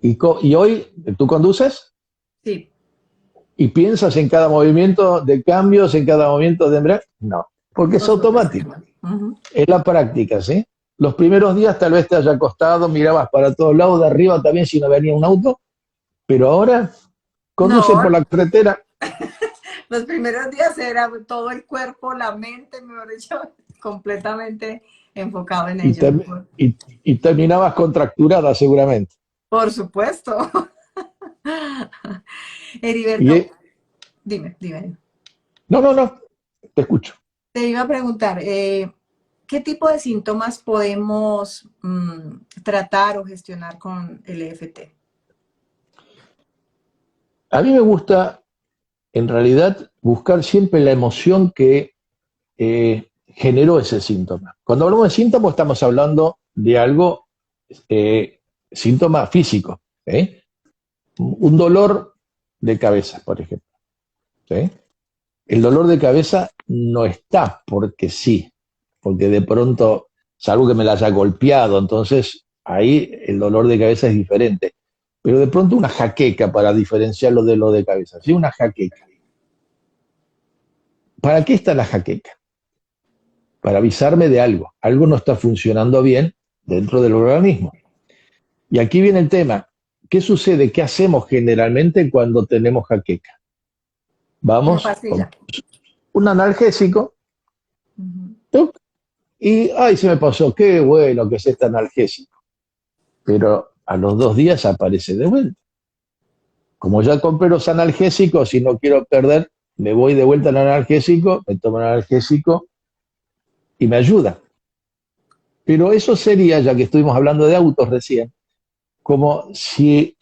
Y hoy tú conduces Sí. y piensas en cada movimiento de cambios, en cada movimiento de embrague. No, porque es Por supuesto que automático. no. Ujú. Es la práctica, ¿sí? Los primeros días tal vez te haya costado, mirabas para todos lados, de arriba también si no venía un auto, pero ahora conduce por No, la carretera los primeros días era todo el cuerpo, la mente, mejor dicho, completamente enfocado en y, ello. y terminabas contracturada seguramente. Por supuesto. Y, Heriberto, dime. no, te escucho. Te iba a preguntar, ¿qué tipo de síntomas podemos tratar o gestionar con el EFT? A mí me gusta, en realidad, buscar siempre la emoción que generó ese síntoma. Cuando hablamos de síntoma, estamos hablando de algo, síntoma físico, ¿eh? Un dolor de cabeza, por ejemplo, ¿sí? El dolor de cabeza no está porque sí, porque de pronto, salvo que me la haya golpeado, entonces ahí el dolor de cabeza es diferente. Pero de pronto una jaqueca, para diferenciarlo de lo de cabeza, ¿sí? Una jaqueca. ¿Para qué está la jaqueca? Para avisarme de algo. Algo no está funcionando bien dentro del organismo. Y aquí viene el tema. ¿Qué sucede? ¿Qué hacemos generalmente cuando tenemos jaqueca? Una Vamos con pastilla. un analgésico, Ujú. ¡tuc! Y, ay, se me pasó, qué bueno que es este analgésico. Pero a los 2 días aparece de vuelta. Como ya compré los analgésicos y no quiero perder, me voy de vuelta al analgésico, me tomo el analgésico y me ayuda. Pero eso sería, ya que estuvimos hablando de autos recién, como si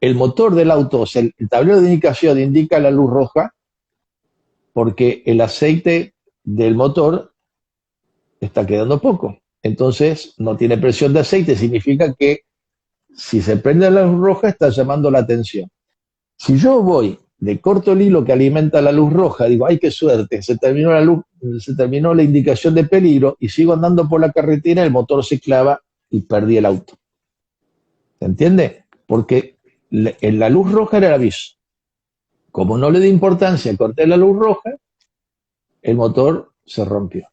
el motor del auto, o sea, el tablero de indicación indica la luz roja porque el aceite del motor está quedando poco. Entonces no tiene presión de aceite, significa que si se prende la luz roja está llamando la atención. Si yo voy de corto el hilo que alimenta la luz roja, digo, ay, qué suerte, se terminó la luz, se terminó la indicación de peligro y sigo andando por la carretera, el motor se clava y perdí el auto. ¿Se entiende? Porque en la luz roja era el aviso. Como no le di importancia, corté la luz roja, el motor se rompió.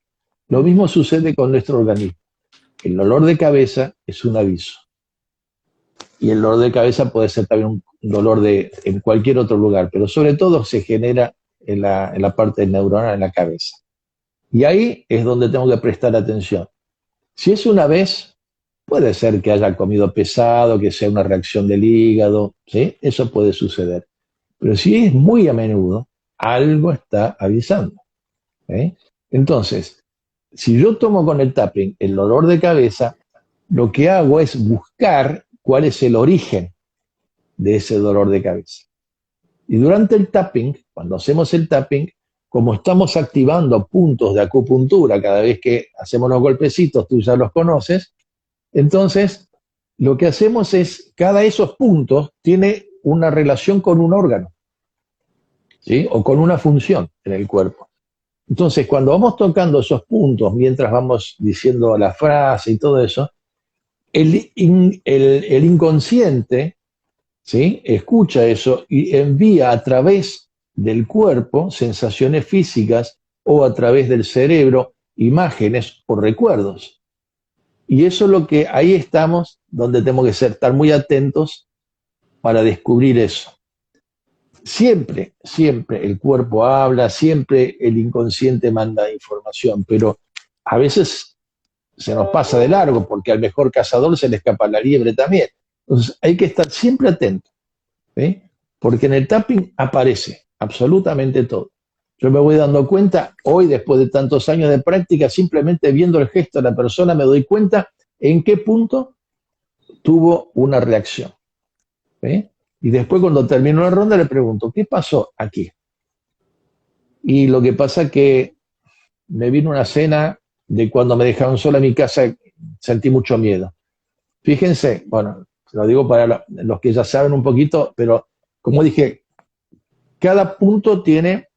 Lo mismo sucede con nuestro organismo. El dolor de cabeza es un aviso. Y el dolor de cabeza puede ser también un dolor en cualquier otro lugar, pero sobre todo se genera en la parte neuronal, en la cabeza. Y ahí es donde tengo que prestar atención. Si es una vez, puede ser que haya comido pesado, que sea una reacción del hígado, ¿sí? Eso puede suceder. Pero si es muy a menudo, algo está avisando, ¿eh? Entonces, si yo tomo con el tapping el dolor de cabeza, lo que hago es buscar cuál es el origen de ese dolor de cabeza. Y durante el tapping, cuando hacemos el tapping, como estamos activando puntos de acupuntura cada vez que hacemos los golpecitos, tú ya los conoces, entonces lo que hacemos es, cada de esos puntos tiene una relación con un órgano, ¿sí? O con una función en el cuerpo. Entonces, cuando vamos tocando esos puntos, mientras vamos diciendo la frase y todo eso, el inconsciente, ¿sí?, escucha eso y envía a través del cuerpo sensaciones físicas o a través del cerebro imágenes o recuerdos. Y eso es lo que ahí estamos, donde tenemos que estar muy atentos para descubrir eso. Siempre, siempre el cuerpo habla, siempre el inconsciente manda información, pero a veces se nos pasa de largo porque al mejor cazador se le escapa la liebre también. Entonces hay que estar siempre atento, ¿sí? Porque en el tapping aparece absolutamente todo. Yo me voy dando cuenta, hoy después de tantos años de práctica, simplemente viendo el gesto de la persona me doy cuenta en qué punto tuvo una reacción, ¿sí? Y después cuando termino la ronda le pregunto, ¿qué pasó aquí? Y lo que pasa es que me vino una escena de cuando me dejaron sola en mi casa, sentí mucho miedo. Fíjense, bueno, se lo digo para los que ya saben un poquito, pero como dije, cada punto tiene,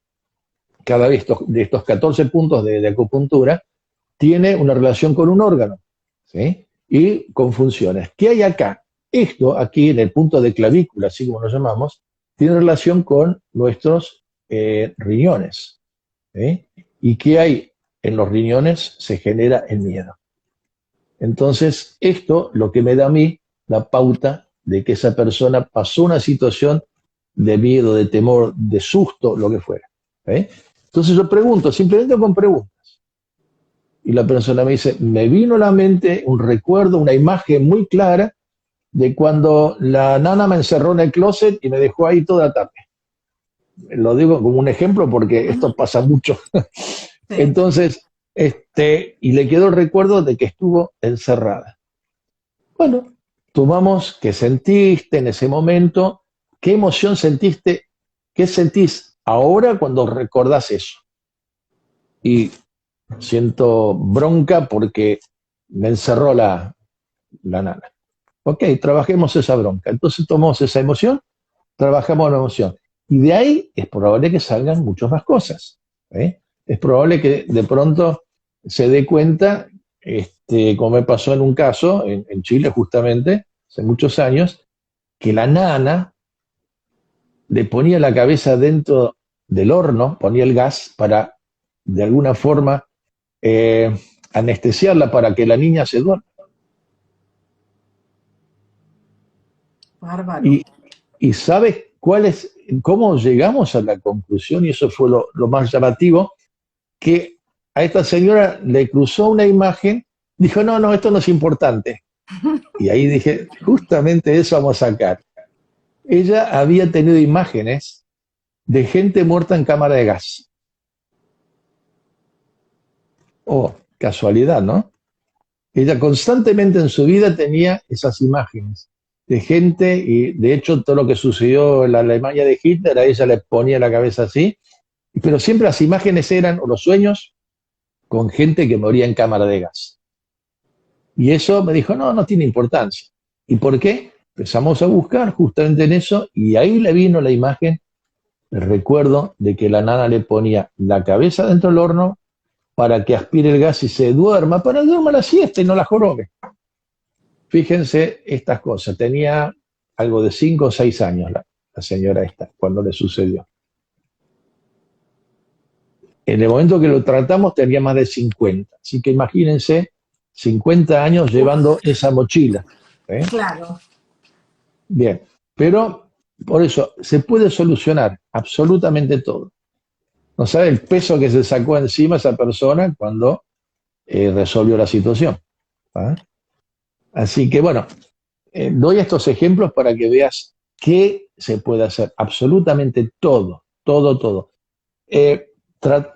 cada vez de estos 14 puntos de acupuntura, tiene una relación con un órgano, ¿sí? Y con funciones. ¿Qué hay acá? Esto aquí en el punto de clavícula, así como lo llamamos, tiene relación con nuestros riñones, ¿sí? ¿Y qué hay en los riñones? Se genera el miedo. Entonces, esto lo que me da a mí la pauta de que esa persona pasó una situación de miedo, de temor, de susto, lo que fuera, ¿eh? Entonces yo pregunto, simplemente con preguntas. Y la persona me dice, me vino a la mente un recuerdo, una imagen muy clara de cuando la nana me encerró en el closet y me dejó ahí toda tape. Lo digo como un ejemplo porque esto pasa mucho. Sí. Entonces, y le quedó el recuerdo de que estuvo encerrada. Bueno, tomamos qué sentiste en ese momento, qué emoción sentiste, qué sentís ahora cuando recordás eso. Y siento bronca porque me encerró la nana. Ok, trabajemos esa bronca. Entonces tomamos esa emoción, trabajamos la emoción. Y de ahí es probable que salgan muchas más cosas, ¿eh? Es probable que de pronto se dé cuenta, como me pasó en un caso, en Chile justamente, hace muchos años, que la nana le ponía la cabeza dentro del horno, ponía el gas para, de alguna forma, anestesiarla para que la niña se duerma. Bárbaro. Y ¿sabes cómo llegamos a la conclusión? Y eso fue lo más llamativo, que a esta señora le cruzó una imagen, dijo, no, esto no es importante. Y ahí dije, justamente eso vamos a sacar. Ella había tenido imágenes de gente muerta en cámara de gas. Oh, casualidad, ¿no? Ella constantemente en su vida tenía esas imágenes de gente, y de hecho todo lo que sucedió en la Alemania de Hitler, a ella le ponía la cabeza así, pero siempre las imágenes eran, o los sueños, con gente que moría en cámara de gas. Y eso me dijo, no tiene importancia. ¿Y por qué? Empezamos a buscar justamente en eso, y ahí le vino la imagen, el recuerdo de que la nana le ponía la cabeza dentro del horno para que aspire el gas y se duerma, para que duerma la siesta y no la jorobe. Fíjense estas cosas. Tenía algo de 5 o 6 años la señora esta, cuando le sucedió. En el momento que lo tratamos tenía más de 50. Así que imagínense 50 años llevando esa mochila, ¿eh? Claro. Bien, pero por eso se puede solucionar absolutamente todo. No sabe el peso que se sacó encima esa persona cuando resolvió la situación, ¿ah? Así que bueno, doy estos ejemplos para que veas qué se puede hacer. Absolutamente todo, todo, todo.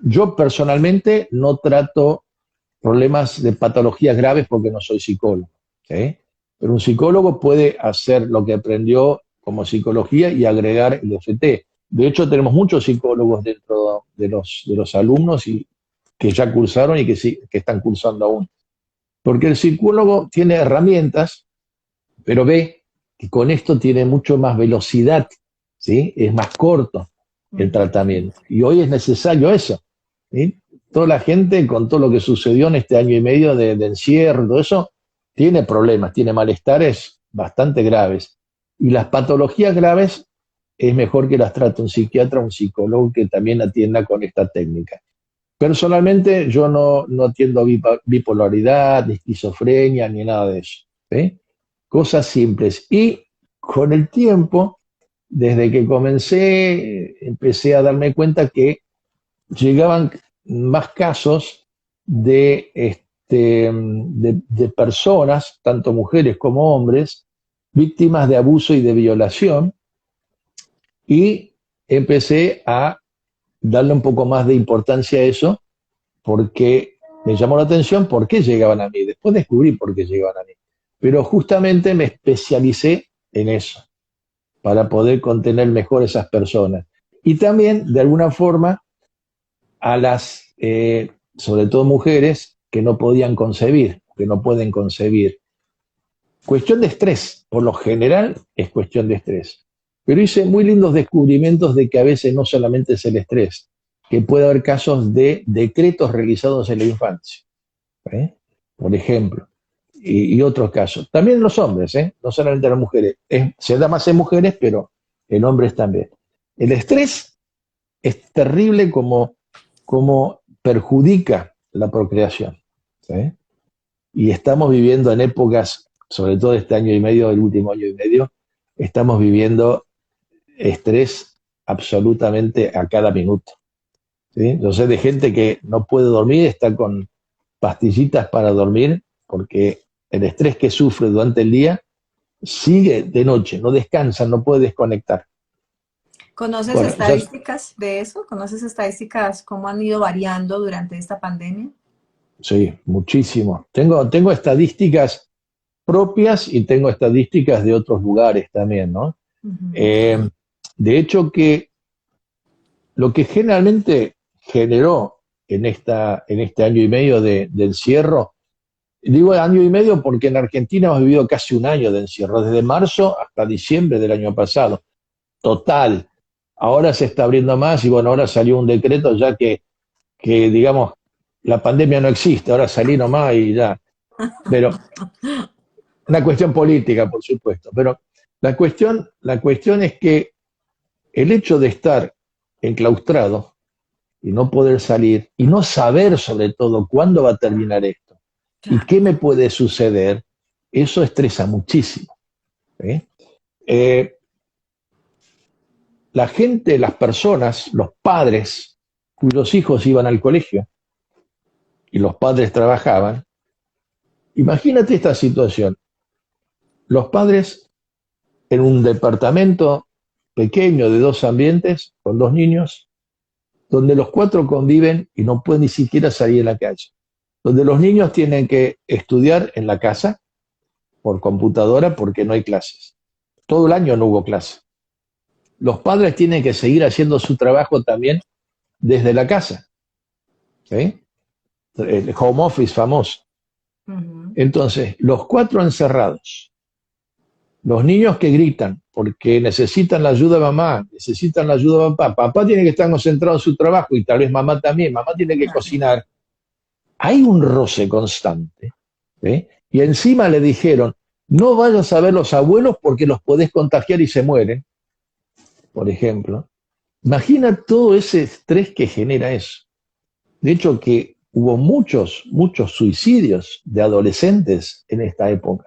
Yo personalmente no trato problemas de patologías graves porque no soy psicólogo, ¿sí? Pero un psicólogo puede hacer lo que aprendió como psicología y agregar el EFT. De hecho, tenemos muchos psicólogos dentro de los alumnos y que ya cursaron y que, sí, que están cursando aún. Porque el psicólogo tiene herramientas, pero ve que con esto tiene mucho más velocidad, ¿sí? Es más corto el tratamiento. Y hoy es necesario eso, ¿sí? Toda la gente, con todo lo que sucedió en este año y medio de encierro, todo eso, tiene problemas, tiene malestares bastante graves. Y las patologías graves es mejor que las trate un psiquiatra o un psicólogo que también atienda con esta técnica. Personalmente yo no atiendo bipolaridad, ni esquizofrenia, ni nada de eso, ¿sí? Cosas simples. Y con el tiempo, desde que comencé, empecé a darme cuenta que llegaban más casos de personas, tanto mujeres como hombres, víctimas de abuso y de violación, y empecé a darle un poco más de importancia a eso, porque me llamó la atención por qué llegaban a mí. Después descubrí por qué llegaban a mí. Pero justamente me especialicé en eso, para poder contener mejor a esas personas. Y también, de alguna forma, a las, sobre todo mujeres, que no podían concebir, que no pueden concebir. Cuestión de estrés, por lo general es cuestión de estrés. Pero hice muy lindos descubrimientos de que a veces no solamente es el estrés, que puede haber casos de decretos realizados en la infancia, ¿eh? Por ejemplo, y otros casos. También en los hombres, no solamente en las mujeres. Se da más en mujeres, pero en hombres también. El estrés es terrible como perjudica la procreación, ¿sí? Y estamos viviendo en épocas, sobre todo este año y medio, el último año y medio, estamos viviendo estrés absolutamente a cada minuto, ¿sí? Yo sé de gente que no puede dormir, está con pastillitas para dormir, porque el estrés que sufre durante el día sigue de noche, no descansa, no puede desconectar. ¿Conoces Bueno, ya, estadísticas de eso? ¿Conoces estadísticas cómo han ido variando durante esta pandemia? sí, muchísimo. Tengo estadísticas propias y tengo estadísticas de otros lugares también, ¿no? Ujú. Eh, de hecho, que lo que generalmente generó en este año y medio de encierro, digo año y medio porque en Argentina hemos vivido casi un año de encierro, desde marzo hasta diciembre del año pasado, total. Ahora se está abriendo más y bueno, ahora salió un decreto ya que digamos, la pandemia no existe, ahora salí nomás y ya. Pero una cuestión política, por supuesto, pero la cuestión es que el hecho de estar enclaustrado y no poder salir y no saber sobre todo cuándo va a terminar esto y Claro. qué me puede suceder, eso estresa muchísimo, ¿eh? Eh, la gente, las personas, los padres cuyos hijos iban al colegio y los padres trabajaban, imagínate esta situación, los padres en un departamento pequeño de 2 ambientes con 2 niños, donde los 4 conviven y no pueden ni siquiera salir a la calle, donde los niños tienen que estudiar en la casa por computadora porque no hay clases. Todo el año no hubo clase. Los padres tienen que seguir haciendo su trabajo también desde la casa, ¿sí? El home office famoso. Ujú. Entonces, los 4 encerrados, los niños que gritan porque necesitan la ayuda de mamá, necesitan la ayuda de papá, papá tiene que estar concentrado en su trabajo y tal vez mamá también, mamá tiene que Claro. cocinar. Hay un roce constante, ¿sí? Y encima le dijeron, no vayas a ver los abuelos porque los podés contagiar y se mueren, por ejemplo. Imagina todo ese estrés que genera eso. De hecho, que hubo muchos suicidios de adolescentes en esta época.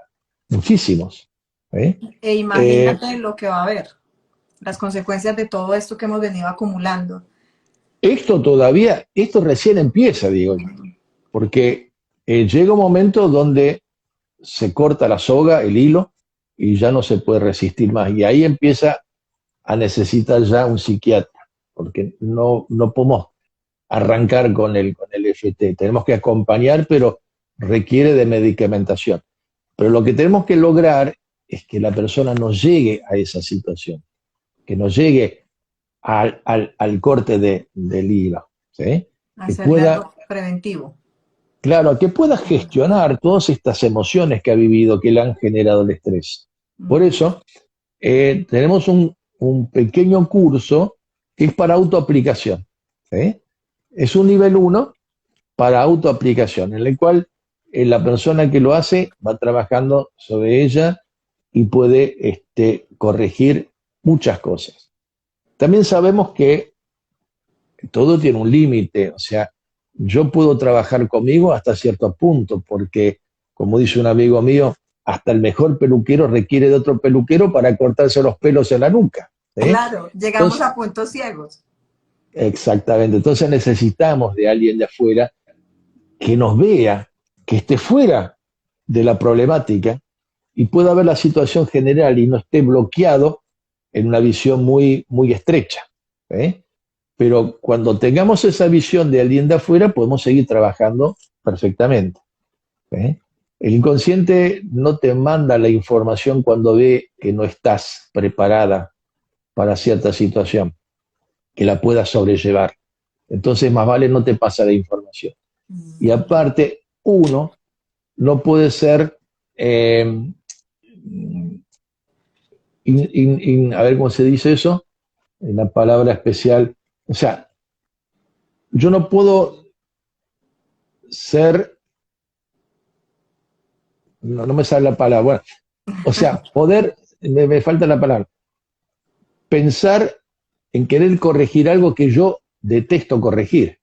Muchísimos. ¿Eh? E Eh, imagínate lo que va a haber, las consecuencias de todo esto que hemos venido acumulando. esto recién empieza, digo yo, porque llega un momento donde se corta la soga, el hilo, y ya no se puede resistir más. Y ahí empieza a necesitar ya un psiquiatra, porque no podemos arrancar con el FT. Tenemos que acompañar, pero requiere de medicamentación. Pero lo que tenemos que lograr es que la persona no llegue a esa situación, que no llegue al corte del hilo, ¿sí? Que Hacerle pueda, algo preventivo. claro, que pueda gestionar todas estas emociones que ha vivido, que le han generado el estrés. Por Ujú. eso, tenemos un pequeño curso que es para autoaplicación, ¿sí? Es un nivel uno para autoaplicación, en el cual la persona que lo hace va trabajando sobre ella y puede corregir muchas cosas. También sabemos que todo tiene un límite, o sea, yo puedo trabajar conmigo hasta cierto punto, porque, como dice un amigo mío, hasta el mejor peluquero requiere de otro peluquero para cortarse los pelos en la nuca, ¿eh? Claro, llegamos Entonces, a puntos ciegos. exactamente, entonces necesitamos de alguien de afuera que nos vea, que esté fuera de la problemática y pueda ver la situación general y no esté bloqueado en una visión muy, muy estrecha, ¿eh? Pero cuando tengamos esa visión de alguien de afuera, podemos seguir trabajando perfectamente, ¿eh? El inconsciente no te manda la información cuando ve que no estás preparada para cierta situación, que la puedas sobrellevar. Entonces, más vale no te pasa la información. Y aparte, uno no puede ser, a ver cómo se dice eso, en la palabra especial, o sea, yo no puedo ser, no me sale la palabra, bueno, o sea, poder, me falta la palabra, pensar en querer corregir algo que yo detesto corregir.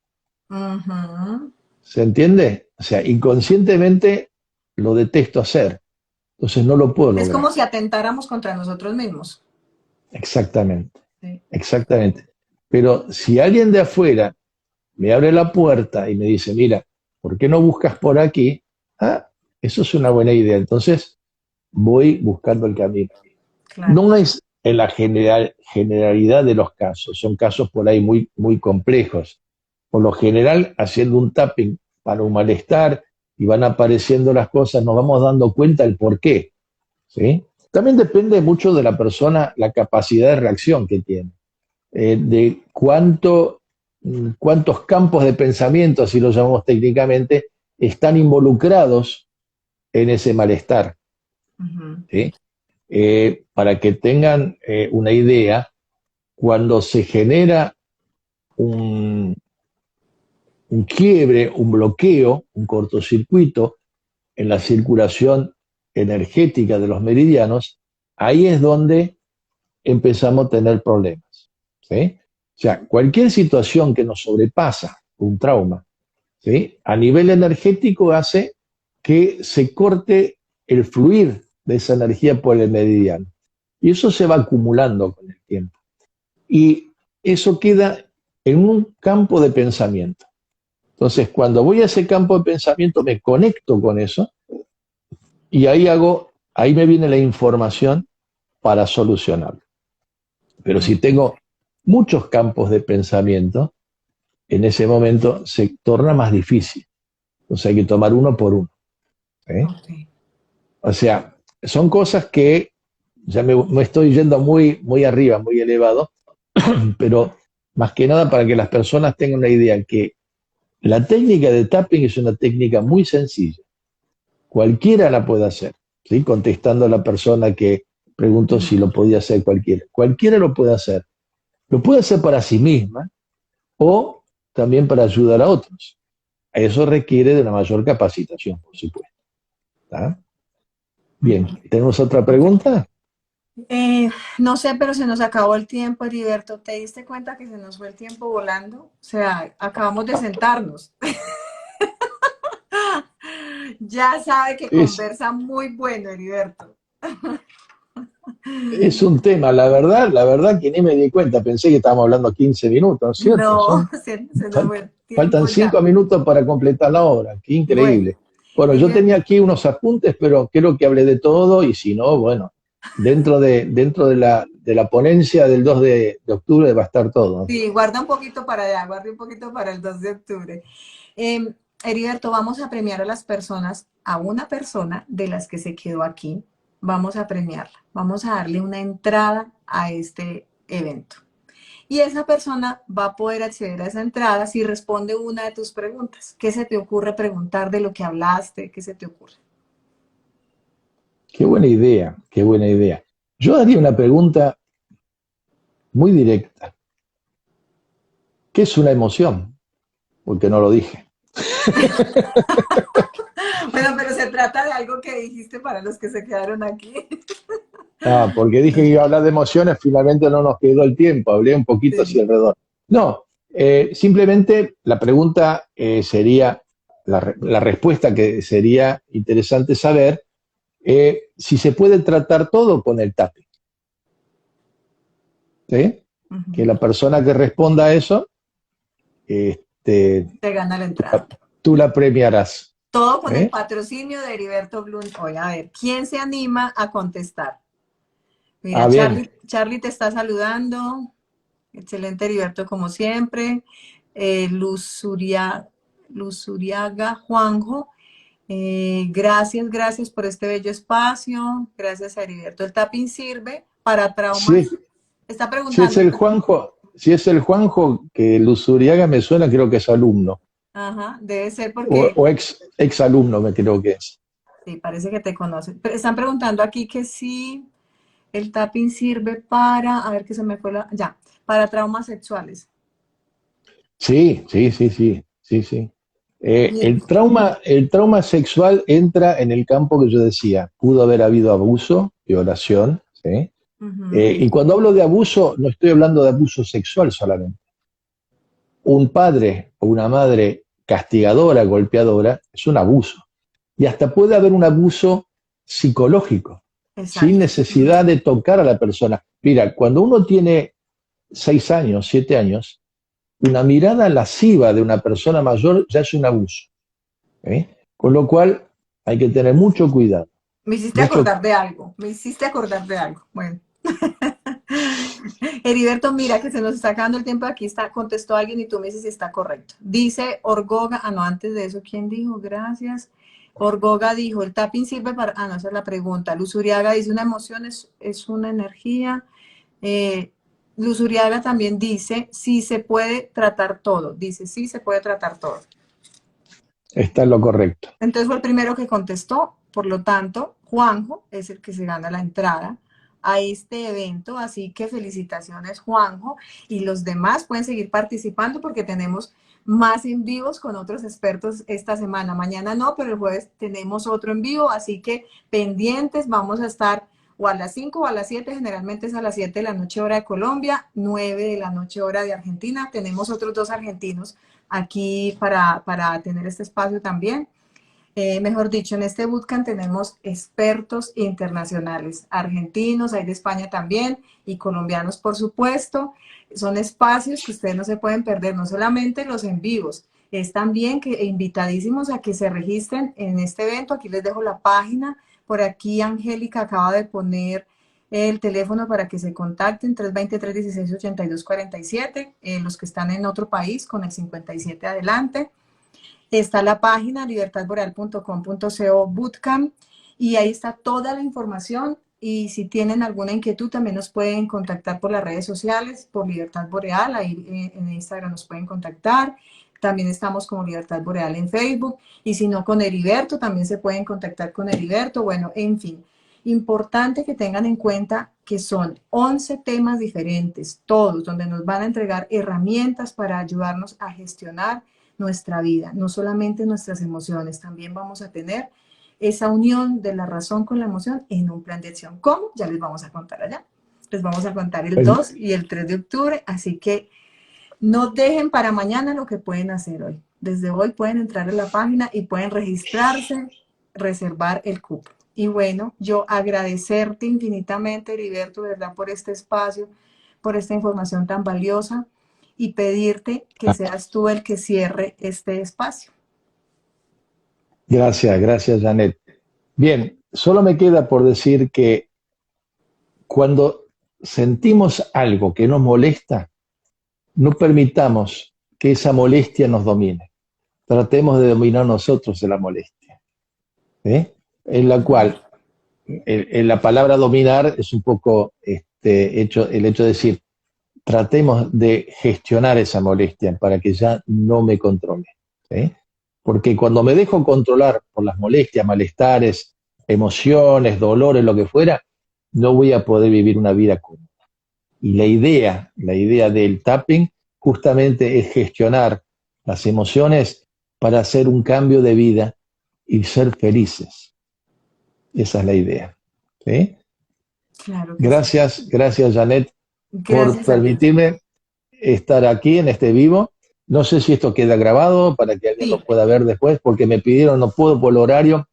Ujú. ¿Se entiende? O sea, inconscientemente lo detesto hacer, entonces no lo puedo Es lograr. como si atentáramos contra nosotros mismos. Exactamente, Sí. exactamente. Pero si alguien de afuera me abre la puerta y me dice, mira, ¿por qué no buscas por aquí? Ah, eso es una buena idea. Entonces voy buscando el camino. Claro. No es en la generalidad de los casos, son casos por ahí muy, muy complejos. Por lo general, haciendo un tapping para un malestar y van apareciendo las cosas, nos vamos dando cuenta del por qué, ¿sí? También depende mucho de la persona, la capacidad de reacción que tiene, de cuántos campos de pensamiento, así lo llamamos técnicamente, están involucrados en ese malestar, Ujú. ¿sí? Para que tengan una idea, cuando se genera un, un quiebre, un bloqueo, un cortocircuito en la circulación energética de los meridianos, ahí es donde empezamos a tener problemas, ¿sí? O sea, cualquier situación que nos sobrepasa, un trauma, ¿sí? A nivel energético hace que se corte el fluir de esa energía por el meridiano. Y eso se va acumulando con el tiempo. Y eso queda en un campo de pensamiento. Entonces, cuando voy a ese campo de pensamiento, me conecto con eso y ahí me viene la información para solucionarlo. Pero si Ok, tengo muchos campos de pensamiento, en ese momento se torna más difícil. Entonces hay que tomar uno por uno, ¿eh? ok. O sea, son cosas que ya me estoy yendo muy, muy arriba, muy elevado, pero más que nada para que las personas tengan una idea que la técnica de tapping es una técnica muy sencilla. Cualquiera la puede hacer, ¿sí? Contestando a la persona que preguntó si lo podía hacer cualquiera. Cualquiera lo puede hacer. Lo puede hacer para sí misma o también para ayudar a otros. Eso requiere de una mayor capacitación, por supuesto. ¿Tá? Bien, ¿tenemos otra Ok. pregunta? No sé, pero se nos acabó el tiempo, Heriberto. ¿Te diste cuenta que se nos fue el tiempo volando? O sea, acabamos de sentarnos. Ya sabe que Es, conversa muy bueno, Heriberto. es un tema, la verdad que ni me di cuenta, pensé que estábamos hablando 15 minutos, ¿no es cierto? No, se nos fue el Faltan tiempo 5 ya. minutos para completar la hora, qué Bueno, increíble. Bueno, yo Heriberto, tenía aquí unos apuntes, pero creo que hablé de todo y si no, bueno, dentro de la ponencia del 2 de octubre va a estar todo. sí, guarda un poquito para allá, guarda un poquito para el 2 de octubre. Heriberto, vamos a premiar a las personas, a una persona de las que se quedó aquí, vamos a premiarla, vamos a darle una entrada a este evento. Y esa persona va a poder acceder a esa entrada si responde una de tus preguntas. ¿Qué se te ocurre preguntar de lo que hablaste? ¿Qué se te ocurre? Qué buena idea, qué buena idea. Yo haría una pregunta muy directa. ¿Qué es una emoción? Porque no lo dije. Bueno, pero se trata de algo que dijiste para los que se quedaron aquí. Ah, porque dije que iba a hablar de emociones, finalmente no nos quedó el tiempo, hablé un poquito así Sí. alrededor. No, simplemente la pregunta sería, la respuesta que sería interesante saber, si se puede tratar todo con el tapping. ¿Sí? Que Ujú. la persona que responda a eso, este, Te gana la entrada. tú la premiarás. Todo con el ¿Eh? patrocinio de Heriberto Blum. Hoy, a ver, ¿quién se anima a contestar? Mira, Ah, bien. Charlie te está saludando. Excelente, Heriberto, como siempre. Luzuriaga Juanjo. Gracias por este bello espacio. Gracias a Heriberto. El tapping sirve para Si, traumas. Está si es preguntando. el Juanjo, si es el Juanjo que Luzuriaga me suena, creo que es alumno. Ajá, debe ser O, porque o ex alumno, me creo que es. sí, parece que te conocen. Pero están preguntando aquí que si el tapping sirve para, a ver que se me fue la, ya, para traumas sexuales. Sí, sí, sí, sí, sí, sí. Bien. El trauma sexual entra en el campo que yo decía. Pudo haber habido abuso, violación, ¿sí? Ujú, Y cuando hablo de abuso, no estoy hablando de abuso sexual solamente. Un padre o una madre castigadora, golpeadora, es un abuso. Y hasta puede haber un abuso psicológico, sin exacto. necesidad de tocar a la persona. Mira, cuando uno tiene 6 años, 7 años, una mirada lasciva de una persona mayor ya es un abuso. ¿Eh? Con lo cual hay que tener mucho cuidado. Me hiciste Mucho, acordar de algo, me hiciste acordar de algo. Bueno. Heriberto, mira que se nos está acabando el tiempo. Aquí está, contestó alguien y tú me dices si está correcto. Dice Orgoga, ah, no, antes de eso, ¿quién dijo? Gracias. Orgoga dijo, el tapping sirve para, ah, no, esa es la pregunta. Luzuriaga dice, una emoción es una energía. Eh, Luzuriaga también dice, sí se puede tratar todo. Dice, sí se puede tratar todo. está en lo correcto. Entonces fue el primero que contestó, por lo tanto, Juanjo es el que se gana la entrada a este evento, así que felicitaciones Juanjo y los demás pueden seguir participando porque tenemos más en vivos con otros expertos esta semana. Mañana no, pero el jueves tenemos otro en vivo, así que pendientes, vamos a estar o a las 5 o a las 7, generalmente es a las 7 de la noche hora de Colombia, 9 de la noche hora de Argentina. Tenemos otros dos argentinos aquí para tener este espacio también. Mejor dicho, en este bootcamp tenemos expertos internacionales, argentinos, hay de España también y colombianos, por supuesto. Son espacios que ustedes no se pueden perder, no solamente los en vivos, es también que invitadísimos a que se registren en este evento. Aquí les dejo la página. Por aquí Angélica acaba de poner el teléfono para que se contacten, 320-316-8247, los que están en otro país con el 57 adelante. Está la página libertadboreal.com.co bootcamp y ahí está toda la información y si tienen alguna inquietud también nos pueden contactar por las redes sociales, por Libertad Boreal, ahí en Instagram nos pueden contactar. También estamos como Libertad Boreal en Facebook y si no con Heriberto también se pueden contactar con Heriberto. Bueno, en fin, importante que tengan en cuenta que son 11 temas diferentes, todos donde nos van a entregar herramientas para ayudarnos a gestionar nuestra vida, no solamente nuestras emociones, también vamos a tener esa unión de la razón con la emoción en un plan de acción. ¿Cómo? Ya les vamos a contar allá. Les vamos a contar el Pues, 2 y el 3 de octubre, así que no dejen para mañana lo que pueden hacer hoy. Desde hoy pueden entrar a la página y pueden registrarse, reservar el cupo. Y bueno, yo agradecerte infinitamente, Heriberto, ¿verdad? Por este espacio, por esta información tan valiosa y pedirte que seas tú el que cierre este espacio. gracias, gracias, Janet. Bien, solo me queda por decir que cuando sentimos algo que nos molesta, no permitamos que esa molestia nos domine. tratemos de dominar nosotros de la molestia. En la cual en la palabra dominar es un poco el hecho de decir, tratemos de gestionar esa molestia para que ya no me controle. ¿Sí? Porque cuando me dejo controlar por las molestias, malestares, emociones, dolores, lo que fuera, no voy a poder vivir una vida cómoda. Y la idea del tapping justamente es gestionar las emociones para hacer un cambio de vida y ser felices. Esa es la idea. ¿Sí? Claro que sí. Gracias, gracias Janet por Gracias a ti. permitirme estar aquí en este vivo. No sé si esto queda grabado para que alguien lo Sí, pueda ver después, porque me pidieron, no puedo por el horario.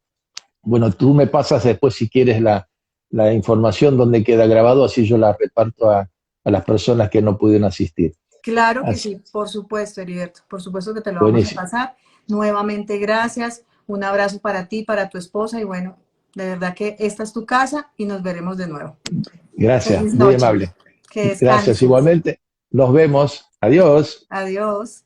Bueno, tú me pasas después si quieres la información donde queda grabado, así yo la reparto a las personas que no pudieron asistir. claro que Así, sí, por supuesto, Heriberto. Por supuesto que te lo vamos a buenísimo. pasar. Nuevamente, gracias. Un abrazo para ti, para tu esposa y bueno, de verdad que esta es tu casa y nos veremos de nuevo. Gracias, Feliz muy noche. amable. Que Gracias descanses. igualmente. Nos vemos. Adiós. Adiós.